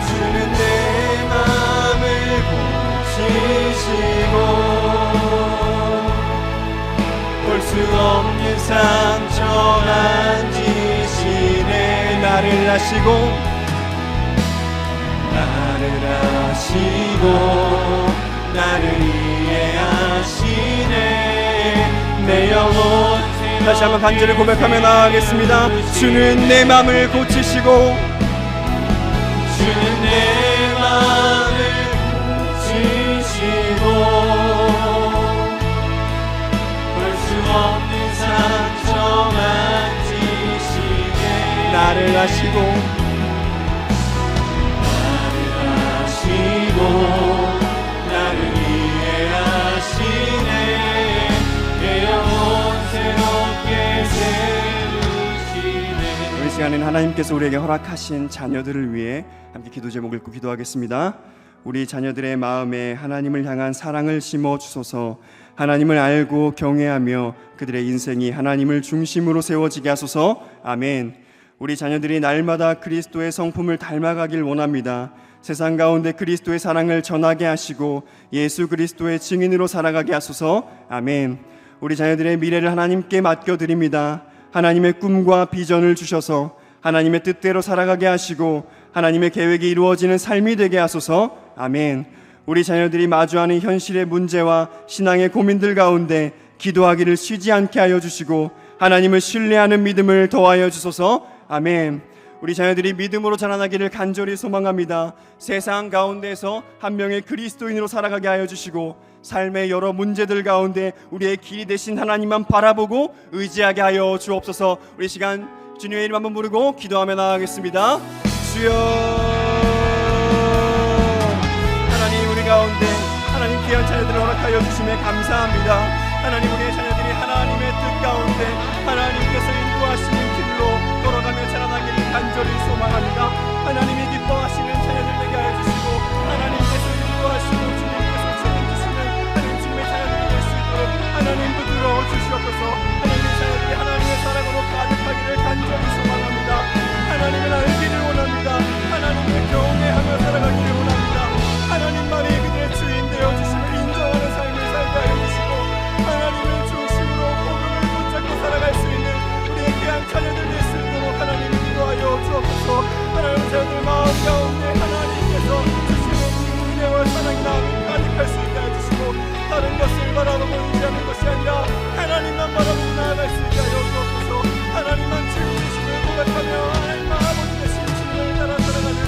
주는 내 마음을 고치시고, 볼 수 없는 상처 만지시네. 나를 아시고, 나를 이해하시네. 내 영혼 다시 한번 간절히 고백하며 나아가겠습니다. 주는 내 마음을 고치시고, 주는 내 마음을 고치시고, 볼 수 없는 상처 만지시네. 나를 아시고, 나를 이해하시네. 내 영혼 새롭게 세우시네. 우리 시간에는 하나님께서 우리에게 허락하신 자녀들을 위해 함께 기도 제목 읽고 기도하겠습니다. 우리 자녀들의 마음에 하나님을 향한 사랑을 심어 주소서. 하나님을 알고 경외하며 그들의 인생이 하나님을 중심으로 세워지게 하소서. 아멘. 우리 자녀들이 날마다 그리스도의 성품을 닮아가길 원합니다. 세상 가운데 그리스도의 사랑을 전하게 하시고 예수 그리스도의 증인으로 살아가게 하소서. 아멘. 우리 자녀들의 미래를 하나님께 맡겨드립니다. 하나님의 꿈과 비전을 주셔서 하나님의 뜻대로 살아가게 하시고 하나님의 계획이 이루어지는 삶이 되게 하소서. 아멘. 우리 자녀들이 마주하는 현실의 문제와 신앙의 고민들 가운데 기도하기를 쉬지 않게 하여 주시고 하나님을 신뢰하는 믿음을 더하여 주소서. 아멘. 우리 자녀들이 믿음으로 자라나기를 간절히 소망합니다. 세상 가운데서 한 명의 그리스도인으로 살아가게 하여 주시고 삶의 여러 문제들 가운데 우리의 길이 되신 하나님만 바라보고 의지하게 하여 주옵소서. 우리 시간 주님의 이름 한번 부르고 기도하며 나아가겠습니다. 주여, 하나님 우리 가운데 하나님 귀한 자녀들을 허락하여 주심에 감사합니다. 하나님 우리의 자녀들이 하나님의 뜻 가운데 하나님께서 인도하시는 길로 걸어가며 자라나기를 간절히 소망합니다. 하나님이 기뻐하시는 자녀들 되게 하여 주시고 하나님께서 인도하시고 주님께서 책임지시는 하나님 주님의 자녀들이 될 수 있도록 하나님 붙들어 주시옵소서. 하나님의 자녀들이 하나님의 사랑으로 가득하기를 간절히 소망합니다. 하나님을 알기를 원합니다. 하나님을 경외하며 살아가기를 원합니다. 하나님만이 그들의 주인 되어 주심을 인정하는 삶을 살게 하여 주시고 하나님을 중심으로 복음을 붙잡고 살아갈 수 있는 우리의 귀한 자녀들 될 수 있도록 하나님 인도하여 주옵소서. 하나님 자녀들 마음 가운데 하나님께서 주시는 은혜와 사랑이 가득할 수 있게 해주시고 다른 것을 바라보고 의지하는 것이 아니라 하나님만 바라보고 나아갈 수 있게 하여 주옵소서. 하나님만 주님이심을 고백하며 하나님 아버지 되신 주님을 따라 살아가는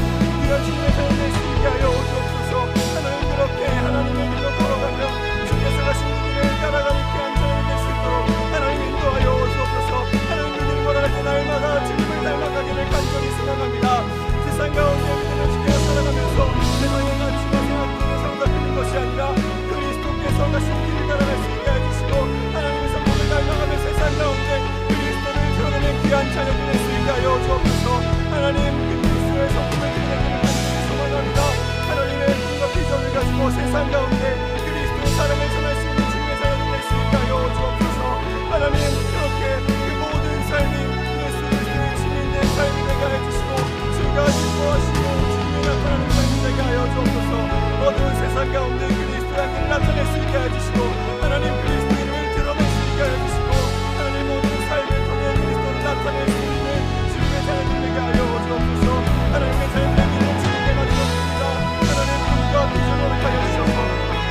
귀한 주님의 자녀 될 수 있게 하여 주옵소서. 하나님 그렇게 하나님의 길로 걸어가며 주께서 가신 길을 따라가는 귀한 자녀 될 수 있도록 하나님 인도하여 주옵소서. 하나님 그 길을 걸어갈 때 날마다 주님을 닮아가기를 간절히 소망합니다. 세상 가운데 믿음을 지켜 살아가면서 세상의 가치와 생각들을 사로잡히는 것이 아니라 그리스도께서 가신 길을 따라갈 수 있게 해주시고 하나님의 성품을 닮아가며 세상 가운데 그리스도를 드러내는 귀한 자녀들 될 수 있게 하여 주옵소서. 하나님 그 그리스도의 성품을 드러내기를 간절히 소망합니다. 하나님의 꿈과 비전을 가지고 세상 가운데 그리스도의 사랑을 전할 수 있는 주님의 자녀들 될 수 있게 하여 주옵소서. 하나님 그렇게 그 모든 삶이 예수 그리스도의 주님의 삶이 되게 해주시고 주가 기뻐하시고 주님이 나타나는 삶이 되게 하여 주옵소서. 어두운 세상 가운데 그리스도의 향기를 나타낼 수 있게 해주시고 하나님 그리스도의 이름을 드러낼 수 있게 해주시고 하나님 모든 삶을 통해 그리스도를 나타낼 수 있는 주님의 자녀들 되게 하여 주옵소서. 하나님의 자녀들의 길을 주님께 맡겨드립니다. 하나님 꿈과 비전을 하여 주셔서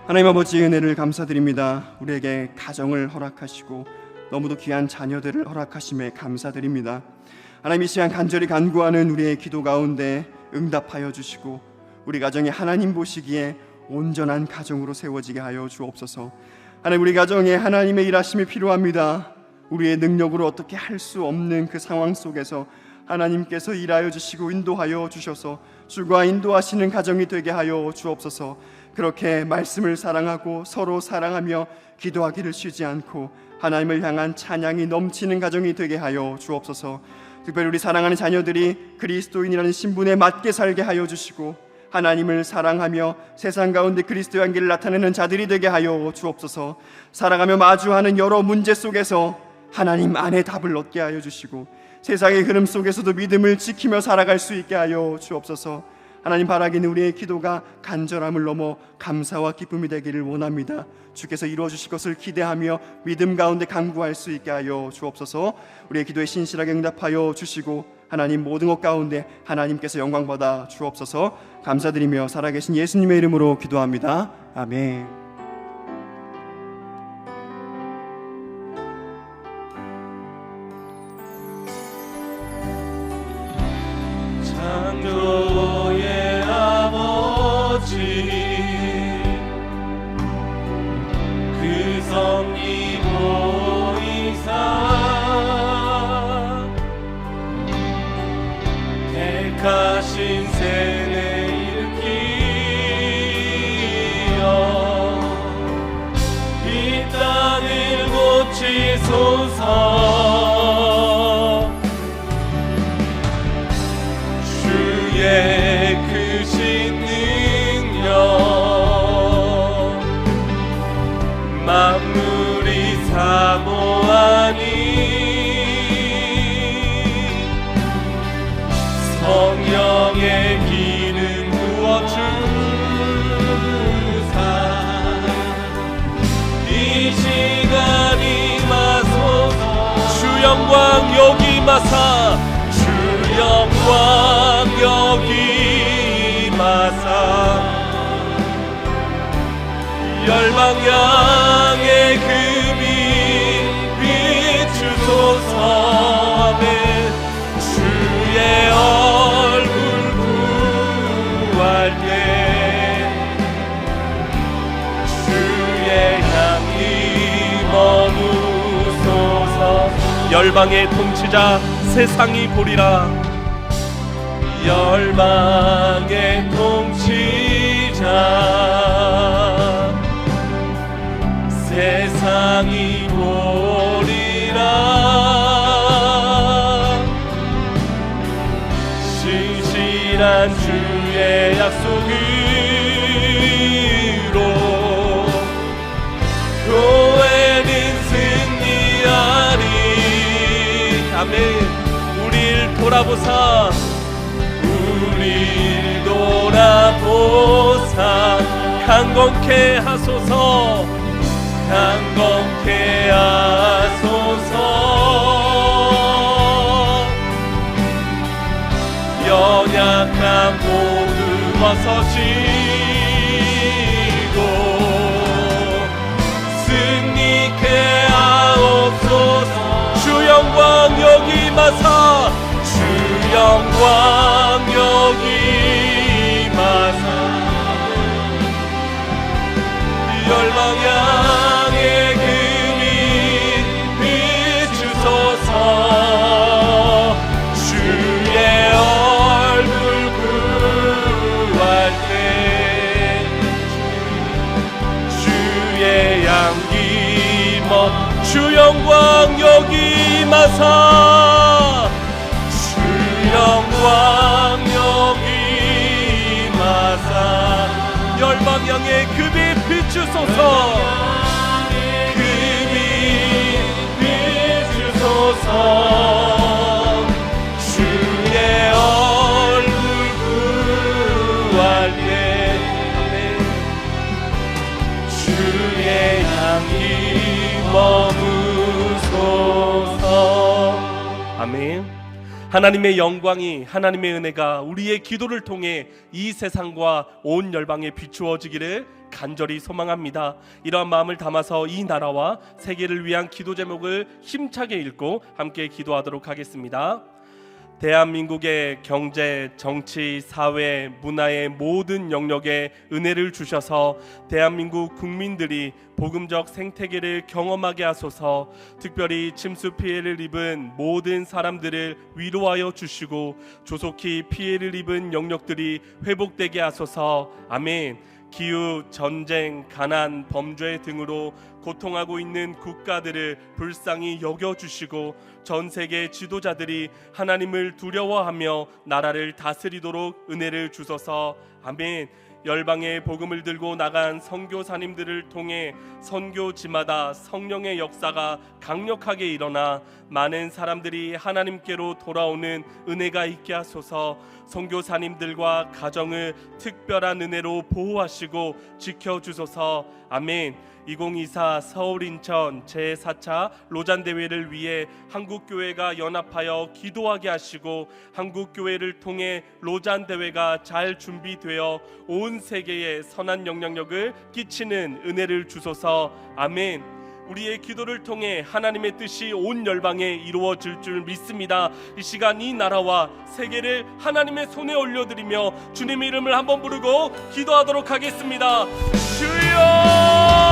하나님 아버지의 은혜를 감사드립니다. 우리에게 가정을 허락하시고 너무도 귀한 자녀들을 허락하심에 감사드립니다. 하나님, 이 시간 간절히 간구하는 우리의 기도 가운데 응답하여 주시고 우리 가정이 하나님 보시기에 온전한 가정으로 세워지게 하여 주옵소서. 하나님, 우리 가정에 하나님의 일하심이 필요합니다. 우리의 능력으로 어떻게 할 수 없는 그 상황 속에서 하나님께서 일하여 주시고 인도하여 주셔서 주가 인도하시는 가정이 되게 하여 주옵소서. 그렇게 말씀을 사랑하고 서로 사랑하며 기도하기를 쉬지 않고 하나님을 향한 찬양이 넘치는 가정이 되게 하여 주옵소서. 특별히 우리 사랑하는 자녀들이 그리스도인이라는 신분에 맞게 살게 하여 주시고 하나님을 사랑하며 세상 가운데 그리스도의 향기를 나타내는 자들이 되게 하여 주옵소서. 살아가며 마주하는 여러 문제 속에서 하나님 안에 답을 얻게 하여 주시고 세상의 흐름 속에서도 믿음을 지키며 살아갈 수 있게 하여 주옵소서. 하나님, 바라기는 우리의 기도가 간절함을 넘어 감사와 기쁨이 되기를 원합니다. 주께서 이루어 주실 것을 기대하며 믿음 가운데 간구할 수 있게 하여 주옵소서. 우리의 기도에 신실하게 응답하여 주시고 하나님, 모든 것 가운데 하나님께서 영광 받아 주옵소서. 감사드리며 살아계신 예수님의 이름으로 기도합니다. 아멘. 창조의 아버지, 그 섭리 보이사 택하신 세대 일으키어 이 땅을 고치소서. 주의 크신 능력 만물이 사모하니 성령의 기름 부어 주사 이 시간 임하소서. 주 영광 여기 임하사 주 영광 여기 임하사 열방 향해 금이 비추소서. 아멘. 주의 얼굴 구할 때 주의 향기 머무소서. 열방의 통치자 세상이 보리라. 열방의 통치자 세상이 보리라. 신실한 주의 약속으로 교회는 승리하리. 아멘. 우릴 돌아보사 우릴 돌아보사 강건케 하소서. 강건케 하소서. 연약한 모두 벗어지고 승리케 하옵소서. 주 영광 여기 임하사 주 영광 여기 임하사 열방 향해 금이 비추소서. 주의 얼굴 구할 때 주의 향기 주 영광 여기 임하사 영광 여기 임하사 열방 향해 금이 비추소서. 금이 비추소서. 주의 얼굴 구할 때 주의 향기 머무소서. 아멘. 하나님의 영광이 하나님의 은혜가 우리의 기도를 통해 이 세상과 온 열방에 비추어지기를 간절히 소망합니다. 이러한 마음을 담아서 이 나라와 세계를 위한 기도 제목을 힘차게 읽고 함께 기도하도록 하겠습니다. 대한민국의 경제, 정치, 사회, 문화의 모든 영역에 은혜를 주셔서 대한민국 국민들이 복음적 생태계를 경험하게 하소서. 특별히 침수 피해를 입은 모든 사람들을 위로하여 주시고 조속히 피해를 입은 영역들이 회복되게 하소서. 아멘. 기후, 전쟁, 가난, 범죄 등으로 고통하고 있는 국가들을 불쌍히 여겨주시고 전 세계 지도자들이 하나님을 두려워하며 나라를 다스리도록 은혜를 주소서. 아멘. 열방의 복음을 들고 나간 선교사님들을 통해 선교지마다 성령의 역사가 강력하게 일어나 많은 사람들이 하나님께로 돌아오는 은혜가 있게 하소서. 선교사님들과 가정을 특별한 은혜로 보호하시고 지켜주소서. 아멘. 2024 서울 인천 제4차 로잔대회를 위해 한국교회가 연합하여 기도하게 하시고 한국교회를 통해 로잔대회가 잘 준비되어 온 세계에 선한 영향력을 끼치는 은혜를 주소서. 아멘. 우리의 기도를 통해 하나님의 뜻이 온 열방에 이루어질 줄 믿습니다. 이 시간 이 나라와 세계를 하나님의 손에 올려드리며 주님의 이름을 한번 부르고 기도하도록 하겠습니다. 주여!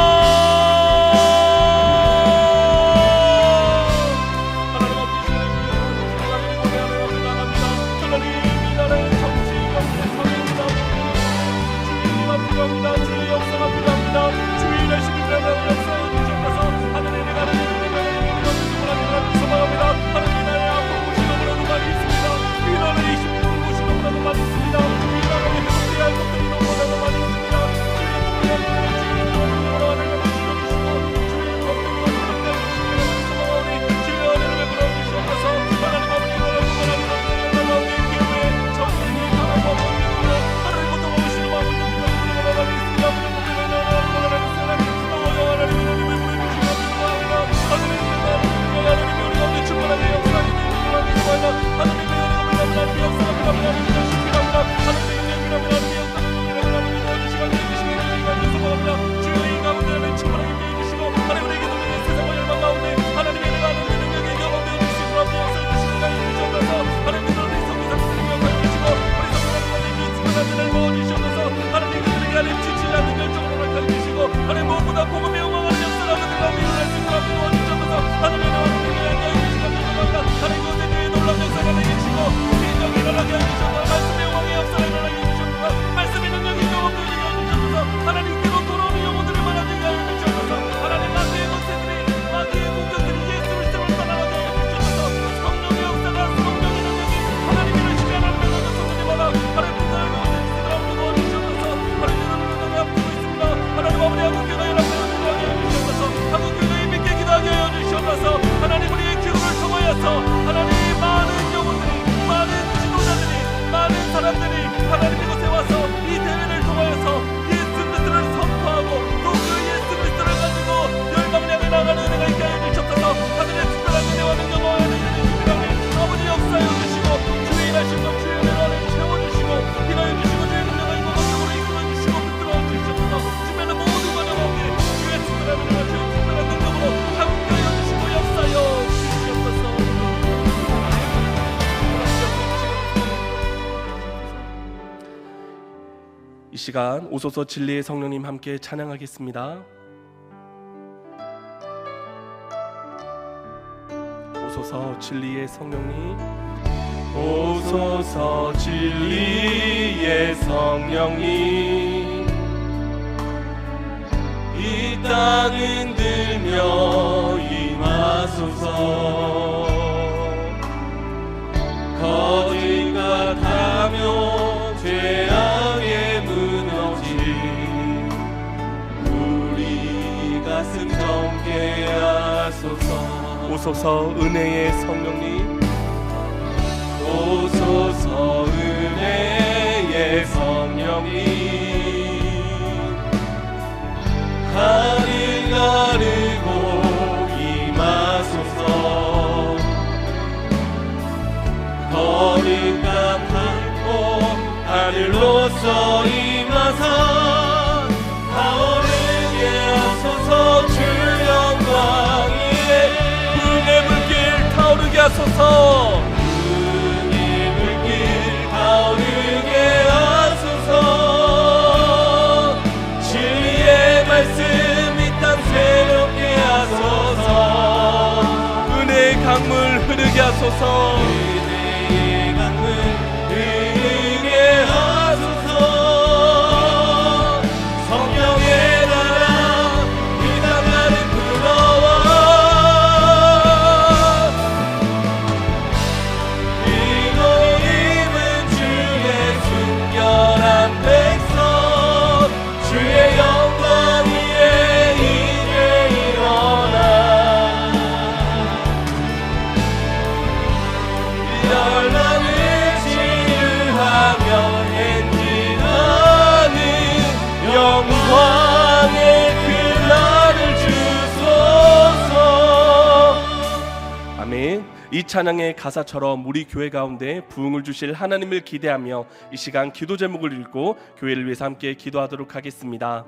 이 시간 오소서 진리의 성령님 함께 찬양하겠습니다. 오소서 진리의 성령님, 오소서 진리의 성령님, 이 땅 흔들며 임하소서. 거짓 같으며 죄악에 무너진 우리 가슴 정케 하소서. 오소서 은혜의 성령님, 오소서 은혜의 성령님, 하늘 가르고 임하소서. 거룩한 하늘로서 임하사 하소서. 주의 물길 가오르게 하소서. 주의 말씀 이 땅 새롭게 하소서. 은혜의 강물 흐르게 하소서. 은혜의 강물 흐르게 하소서. 성령의 나라 이 땅 가득 불어와. 그리고 입은 주의 순결한 백성 주의 영광 위에 이제 일어나. 열방을 치유하며 행진하는 영광의 그날을 주소서. 아멘. 이 찬양의 가사처럼 우리 교회 가운데 부흥을 주실 하나님을 기대하며 이 시간 기도 제목을 읽고 교회를 위해서 함께 기도하도록 하겠습니다.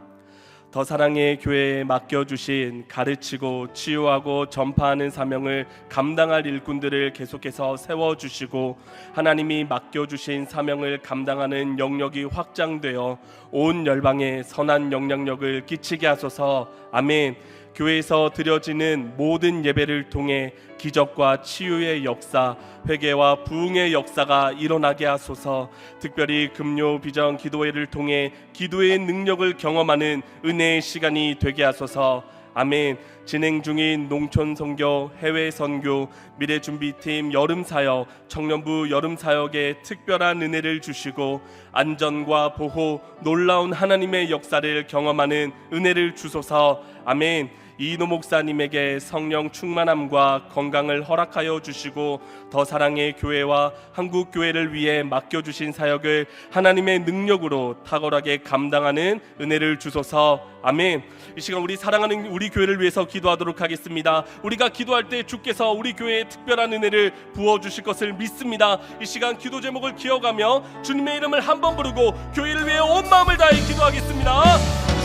더 사랑의 교회에 맡겨주신 가르치고 치유하고 전파하는 사명을 감당할 일꾼들을 계속해서 세워주시고 하나님이 맡겨주신 사명을 감당하는 영역이 확장되어 온 열방에 선한 영향력을 끼치게 하소서. 아멘. 교회에서 드려지는 모든 예배를 통해 기적과 치유의 역사, 회개와 부흥의 역사가 일어나게 하소서. 특별히 금요 비전 기도회를 통해 기도의 능력을 경험하는 은혜의 시간이 되게 하소서. 아멘. 진행 중인 농촌 선교, 해외 선교, 미래 준비팀 여름 사역, 청년부 여름 사역에 특별한 은혜를 주시고 안전과 보호, 놀라운 하나님의 역사를 경험하는 은혜를 주소서. 아멘. 이인호 목사님에게 성령 충만함과 건강을 허락하여 주시고 더 사랑의 교회와 한국 교회를 위해 맡겨주신 사역을 하나님의 능력으로 탁월하게 감당하는 은혜를 주소서. 아멘. 이 시간 우리 사랑하는 우리 교회를 위해서 기도하도록 하겠습니다. 우리가 기도할 때 주께서 우리 교회에 특별한 은혜를 부어주실 것을 믿습니다. 이 시간 기도 제목을 기억하며 주님의 이름을 한번 부르고 교회를 위해 온 마음을 다해 기도하겠습니다.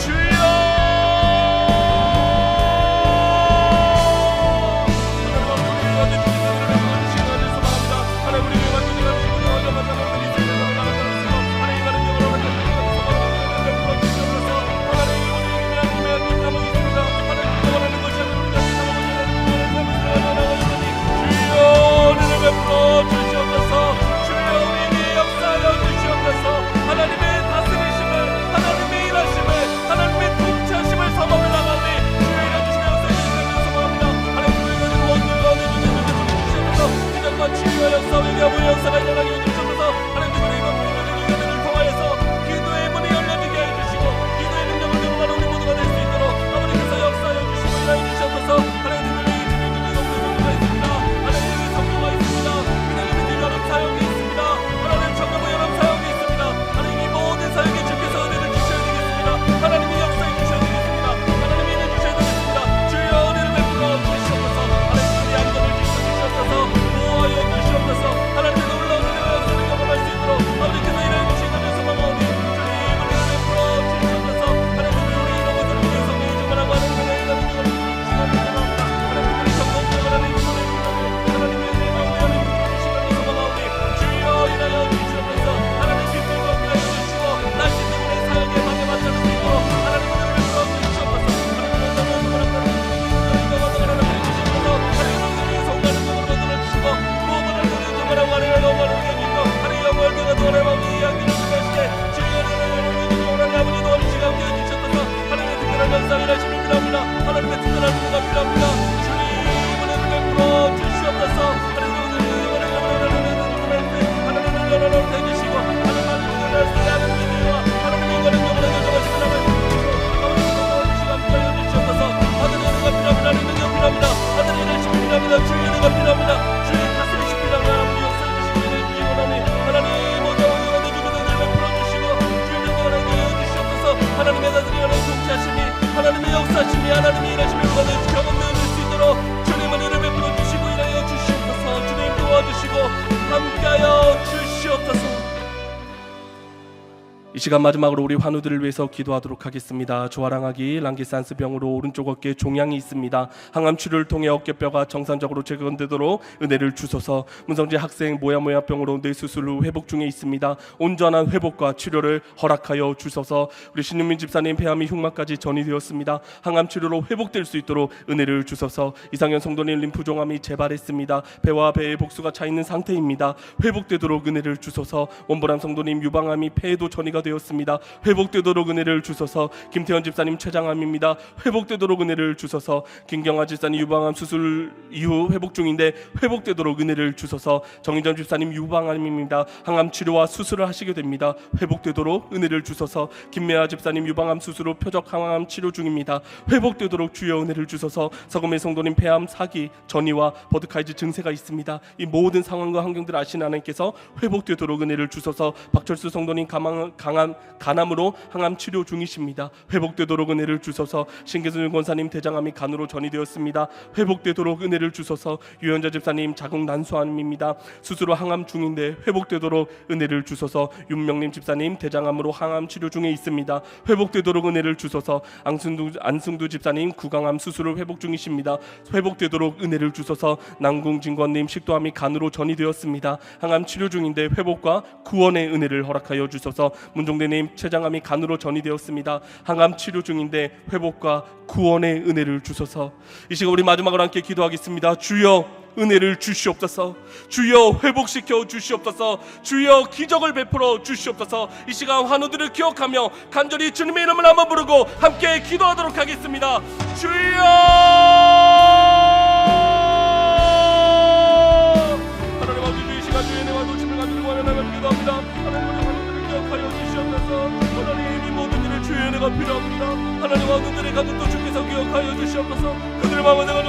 주여 역사가 일어나게 해주셔서 하나님의 이것들을 통하여서 기도의 문이 열려지게 해주시고 기도의 능력을 경험하는 우리 모두가 될 수 있도록 아버지께서 역사하여 주시고 일하여 주셔서 하나님의 주님의 있습니다. 하나님의 성도가 있습니다. 하나님의 여름 사역이 있습니다. 하나님 청년부 여름 사역이 있습니다. 하나님이 모든 사역에 주께서 은혜를 주셔야 되겠습니다. 하나님이 역사해 주셔야 되겠습니다. 하나님이 은혜 주셔야 되겠습니다. 주여 은혜를 베풀어 주시옵소서. 하나님의 안전을 주시옵소서. 보호하여 주시옵소서. 하나님의 놀라운 은혜와 역사를 경험할 수 있도록 아버지께서 일하여 주신 것을 소망하오니 주님 은혜를 베풀어 주시옵소서. 하나님의 우리 이런 것들을 위해서 정말하고 하나님의 은혜를 베풀어 주시옵소서. 하나님의 성공을 하나님의 손에 주시옵소서. 하나님의 은혜와 은혜를 베풀어 주신 것을 소망하오니 주여 일하여 주시옵소서. 하나님 빛을 하여 주시고 날씨 때문에 사역에 방해받지 않을 수 있도록 하나님의 은혜를 베풀어 주시옵소서. 하나님의 특별한 은혜가 필요합니다. 주님 은혜를 베풀어 주시옵소서. 하나님의 은혜를 해주시고 하나님의 은혜와 하나님의 이거는 영원하게 가져가시고 아버지의 은혜가 주시옵소서. 하나님의 은혜가 필요합니다. 하나님의 은혜가 필요합니다. 하나님의 은혜가 필요합니다. 주의 은혜가 필요합니다. 주의 다스리심 필요합니다. 아버지 역사해 주시고 은혜 주시기 원하니 하나님 모든 은혜를 베풀어 주시고 주의 영광을 주시옵소서. 하나님의 다스리는 통치하심이 하나님의 역사심이 하나님의 일하심을 경험될 수 있도록 주님 은혜를 베풀어 주시고 일하여 주시옵소서. 주님 도와주시고 함께하여 주시옵소서. 이 시간 마지막으로 우리 환우들을 위해서 기도하도록 하겠습니다. 조아랑아기 랑기산스 병으로 오른쪽 어깨에 종양이 있습니다. 항암 치료를 통해 어깨뼈가 정상적으로 재건되도록 은혜를 주소서. 문성재 학생 모야모야병으로 뇌 수술 후 회복 중에 있습니다. 온전한 회복과 치료를 허락하여 주소서. 우리 신윤민 집사님 폐암이 흉막까지 전이되었습니다. 항암 치료로 회복될 수 있도록 은혜를 주소서. 이상현 성도님 림프종암이 재발했습니다. 배와 배에 복수가 차 있는 상태입니다. 회복되도록 은혜를 주소서. 원보람 성도님 유방암이 폐에도 전이가 되었습니다. 회복되도록 은혜를 주소서. 김태현 집사님 췌장암입니다. 회복되도록 은혜를 주소서. 김경아 집사님 유방암 수술 이후 회복 중인데 회복되도록 은혜를 주소서. 정인정 집사님 유방암입니다. 항암 치료와 수술을 하시게 됩니다. 회복되도록 은혜를 주소서. 김매아 집사님 유방암 수술 후 표적 항암 치료 중입니다. 회복되도록 주여 은혜를 주소서. 서금의 성도님 폐암 사기 전이와 버드카이즈 증세가 있습니다. 이 모든 상황과 환경들 아시는 하나님께서 회복되도록 은혜를 주소서. 박철수 성도님 간암으로 항암 치료 중이십니다. 회복되도록 은혜를 주소서. 신계순 권사님 대장암이 간으로 전이되었습니다. 회복되도록 은혜를 주소서. 유현자 집사님 자궁 난소암입니다. 수술 후 항암 중인데 회복되도록 은혜를 주소서. 윤명림 집사님 대장암으로 항암 치료 중에 있습니다. 회복되도록 은혜를 주소서. 안승두 집사님 구강암 수술 후 회복 중이십니다. 회복되도록 은혜를 주소서. 남궁진권님 식도암이 간으로 전이되었습니다. 항암 치료 중인데 회복과 구원의 은혜를 허락하여 주소서. 문종대님 췌장암이 간으로 전이되었습니다. 항암 치료 중인데 회복과 구원의 은혜를 주소서. 이 시간 우리 마지막으로 함께 기도하겠습니다. 주여 은혜를 주시옵소서. 주여 회복시켜 주시옵소서. 주여 기적을 베풀어 주시옵소서. 이 시간 환우들을 기억하며 간절히 주님의 이름을 한번 부르고 함께 기도하도록 하겠습니다. 주여 하나님 아버지 이 시간 주의 은혜와 도심을 간절히 원하며 기도합니다. 하나님 우리 환우들을 기억하여 주시옵소서. 하나님 이 모든 일에 주의 은혜가 필요합니다. 하나님 환우들의 가족도 주께서 기억하여 주시옵소서. 그들의 마음을 내가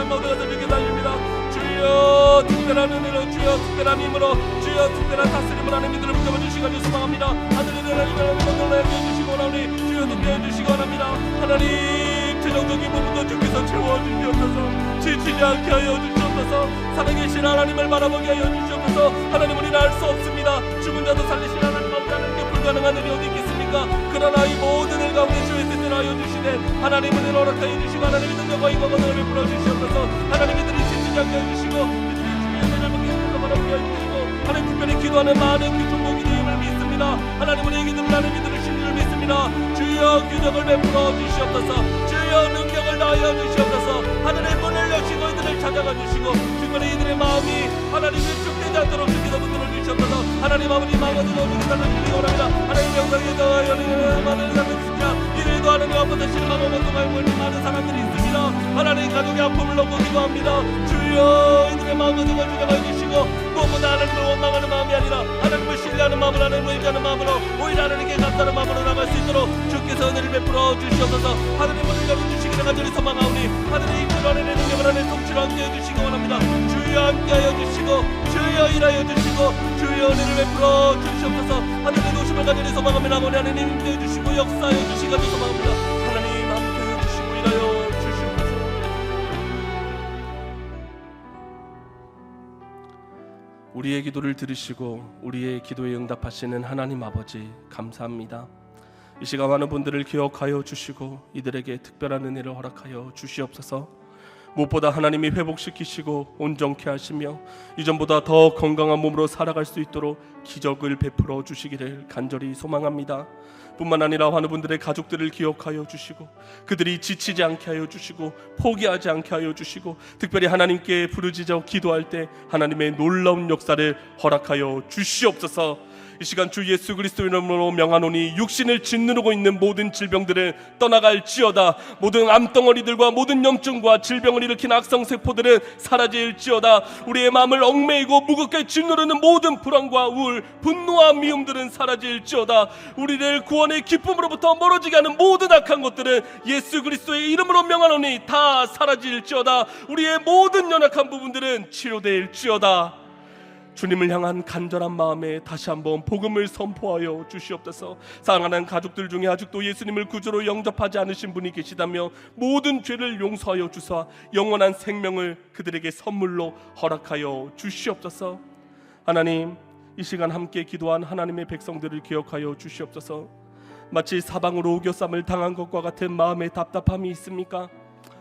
모두가 들리게 달립니다. 주여 특별한 은혜로 주여 특별한 힘으로 주여 특별한 다스림을 하는 믿음을 붙잡아 주시기를 소망합니다. 하늘의 하나님을 놀라게 해주시고 원하오니 주여 듣게 해주시기 원합니다. 하나님 최종적인 부분도 주께서 채워주시옵소서. 지치지 않게 하여 주시옵소서. 살아계신 하나님을 바라보게 하여 주시옵소서. 하나님 우리는 알 수 없습니다. 죽은 자도 살리신 하나님 없지 않은 게 불가능한 일이 어디 있겠습니까? 그러나 이 모든 일 가운데 주의 뜻을 하여 주시되 하나님의 은혜를 허락하여 주시고 하나님의 능력과 임하고 은혜를 풀어주시옵소서. 하나님의 들이 지치지 않게 해주시고 주의 은혜를 받게 해주셔서 바라보게 해주시고 하나님 특별히 기도하는 많은 그 종목이 되임을 믿습니다. 하나님 우리의 기도를 하나님이 들으신 줄 믿습니다. 주여 기적을 베풀어 주시옵소서. 주여 능력을 다하여 주시옵소서. 하늘의 문을 여시고 이들을 찾아가 주시고 특별히 이들의 마음이 하나님의 축되지 않도록 주께서 붙들어 주시옵소서. 하나님 아버지 마음을 얻어주시다는 주님이 원합니다. 하나님 영광에 더하여 많은 사람들이 있습니다. 이들도 하나님 앞에서 실망하고 고통하고 있는 많은 사람들이 있습니다. 하나님 가족의 아픔을 놓고 기도합니다. 주여 이들의 마음을 얻어주게 해주시고 무엇보다 하나님을 원망하는 마음이 아니라 하나님을 신뢰하는 마음을 하나님을 의지하는 마음으로 오히려 하나님께 감사하는 마음으로 나갈 수 있도록 주께서 은혜를 베풀어 주시옵소서. 하나님을 열어주시기를 간절히 소망하오니 하늘의 임재로 하나님의 능력을 하나님의 통치로 함께해 주시기 원합니다. 주여 함께하여 주시고 주여 일하여 주시고 주여 은혜를 베풀어 주시옵소서. 하늘의 도심을 간절히 소망하며 나오니 하나님 임재해 주시고 역사하여 주시기 간절히 소망합니다. 하나님 함께해 주시고 일하여 주시옵소서. 우리의 기도를 들으시고 우리의 기도에 응답하시는 하나님 아버지 감사합니다. 이 시간 많은 분들을 기억하여 주시고 이들에게 특별한 은혜를 허락하여 주시옵소서. 무엇보다 하나님이 회복시키시고 온전케 하시며 이전보다 더 건강한 몸으로 살아갈 수 있도록 기적을 베풀어 주시기를 간절히 소망합니다. 뿐만 아니라 많은 분들의 가족들을 기억하여 주시고 그들이 지치지 않게 하여 주시고 포기하지 않게 하여 주시고 특별히 하나님께 부르짖어 기도할 때 하나님의 놀라운 역사를 허락하여 주시옵소서. 이 시간 주 예수 그리스도 이름으로 명하노니 육신을 짓누르고 있는 모든 질병들을 떠나갈지어다. 모든 암덩어리들과 모든 염증과 질병을 일으킨 악성세포들은 사라질지어다. 우리의 마음을 얽매이고 무겁게 짓누르는 모든 불안과 우울, 분노와 미움들은 사라질지어다. 우리를 구원의 기쁨으로부터 멀어지게 하는 모든 악한 것들은 예수 그리스도의 이름으로 명하노니 다 사라질지어다. 우리의 모든 연약한 부분들은 치료될지어다. 주님을 향한 간절한 마음에 다시 한번 복음을 선포하여 주시옵소서. 사랑하는 가족들 중에 아직도 예수님을 구주로 영접하지 않으신 분이 계시다며 모든 죄를 용서하여 주사 영원한 생명을 그들에게 선물로 허락하여 주시옵소서. 하나님 이 시간 함께 기도한 하나님의 백성들을 기억하여 주시옵소서. 마치 사방으로 우겨쌈을 당한 것과 같은 마음의 답답함이 있습니까?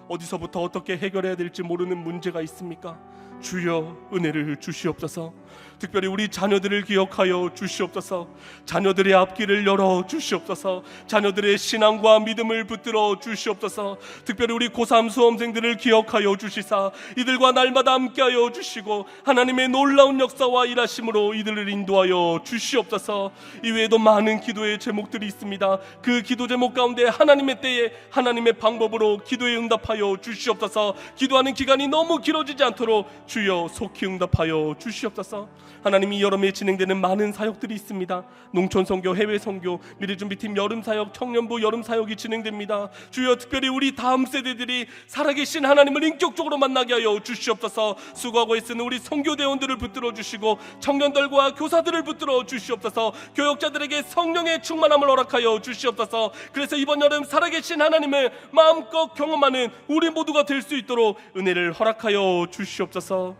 어디서부터 어떻게 해결해야 될지 모르는 문제가 있습니까? 주여 은혜를 주시옵소서. 특별히 우리 자녀들을 기억하여 주시옵소서. 자녀들의 앞길을 열어 주시옵소서. 자녀들의 신앙과 믿음을 붙들어 주시옵소서. 특별히 우리 고3 수험생들을 기억하여 주시사 이들과 날마다 함께하여 주시고 하나님의 놀라운 역사와 일하심으로 이들을 인도하여 주시옵소서. 이외에도 많은 기도의 제목들이 있습니다. 그 기도 제목 가운데 하나님의 때에 하나님의 방법으로 기도에 응답하여 주시옵소서. 기도하는 기간이 너무 길어지지 않도록 주여 속히 응답하여 주시옵소서. 하나님, 이 여름에 진행되는 많은 사역들이 있습니다. 농촌 선교, 해외 선교, 미래준비팀 여름 사역, 청년부 여름 사역이 진행됩니다. 주여 특별히 우리 다음 세대들이 살아계신 하나님을 인격적으로 만나게 하여 주시옵소서. 수고하고 있는 우리 선교대원들을 붙들어 주시고 청년들과 교사들을 붙들어 주시옵소서. 교역자들에게 성령의 충만함을 허락하여 주시옵소서. 그래서 이번 여름 살아계신 하나님을 마음껏 경험하는 우리 모두가 될 수 있도록 은혜를 허락하여 주시옵소서.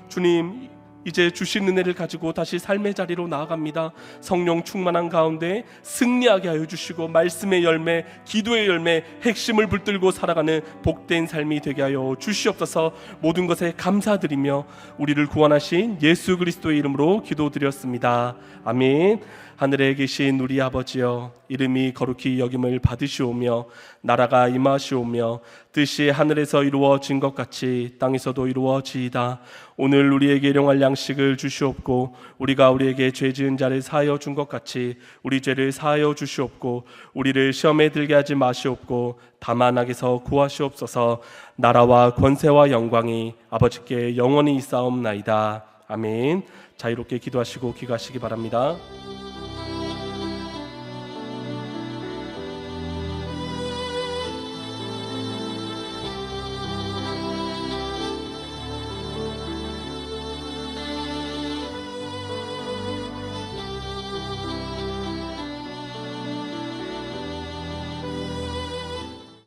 주님, 이제 주신 은혜를 가지고 다시 삶의 자리로 나아갑니다. 성령 충만한 가운데 승리하게 하여 주시고 말씀의 열매, 기도의 열매, 핵심을 붙들고 살아가는 복된 삶이 되게 하여 주시옵소서. 모든 것에 감사드리며 우리를 구원하신 예수 그리스도의 이름으로 기도드렸습니다. 아멘. 하늘에 계신 우리 아버지여, 이름이 거룩히 여김을 받으시오며 나라가 임하시오며 뜻이 하늘에서 이루어진 것 같이 땅에서도 이루어지이다. 오늘 우리에게 일용할 양식을 주시옵고 우리가 우리에게 죄 지은 자를 사하여 준 것 같이 우리 죄를 사하여 주시옵고 우리를 시험에 들게 하지 마시옵고 다만 악에서 구하시옵소서. 나라와 권세와 영광이 아버지께 영원히 있사옵나이다. 아멘. 자유롭게 기도하시고 귀가하시기 바랍니다.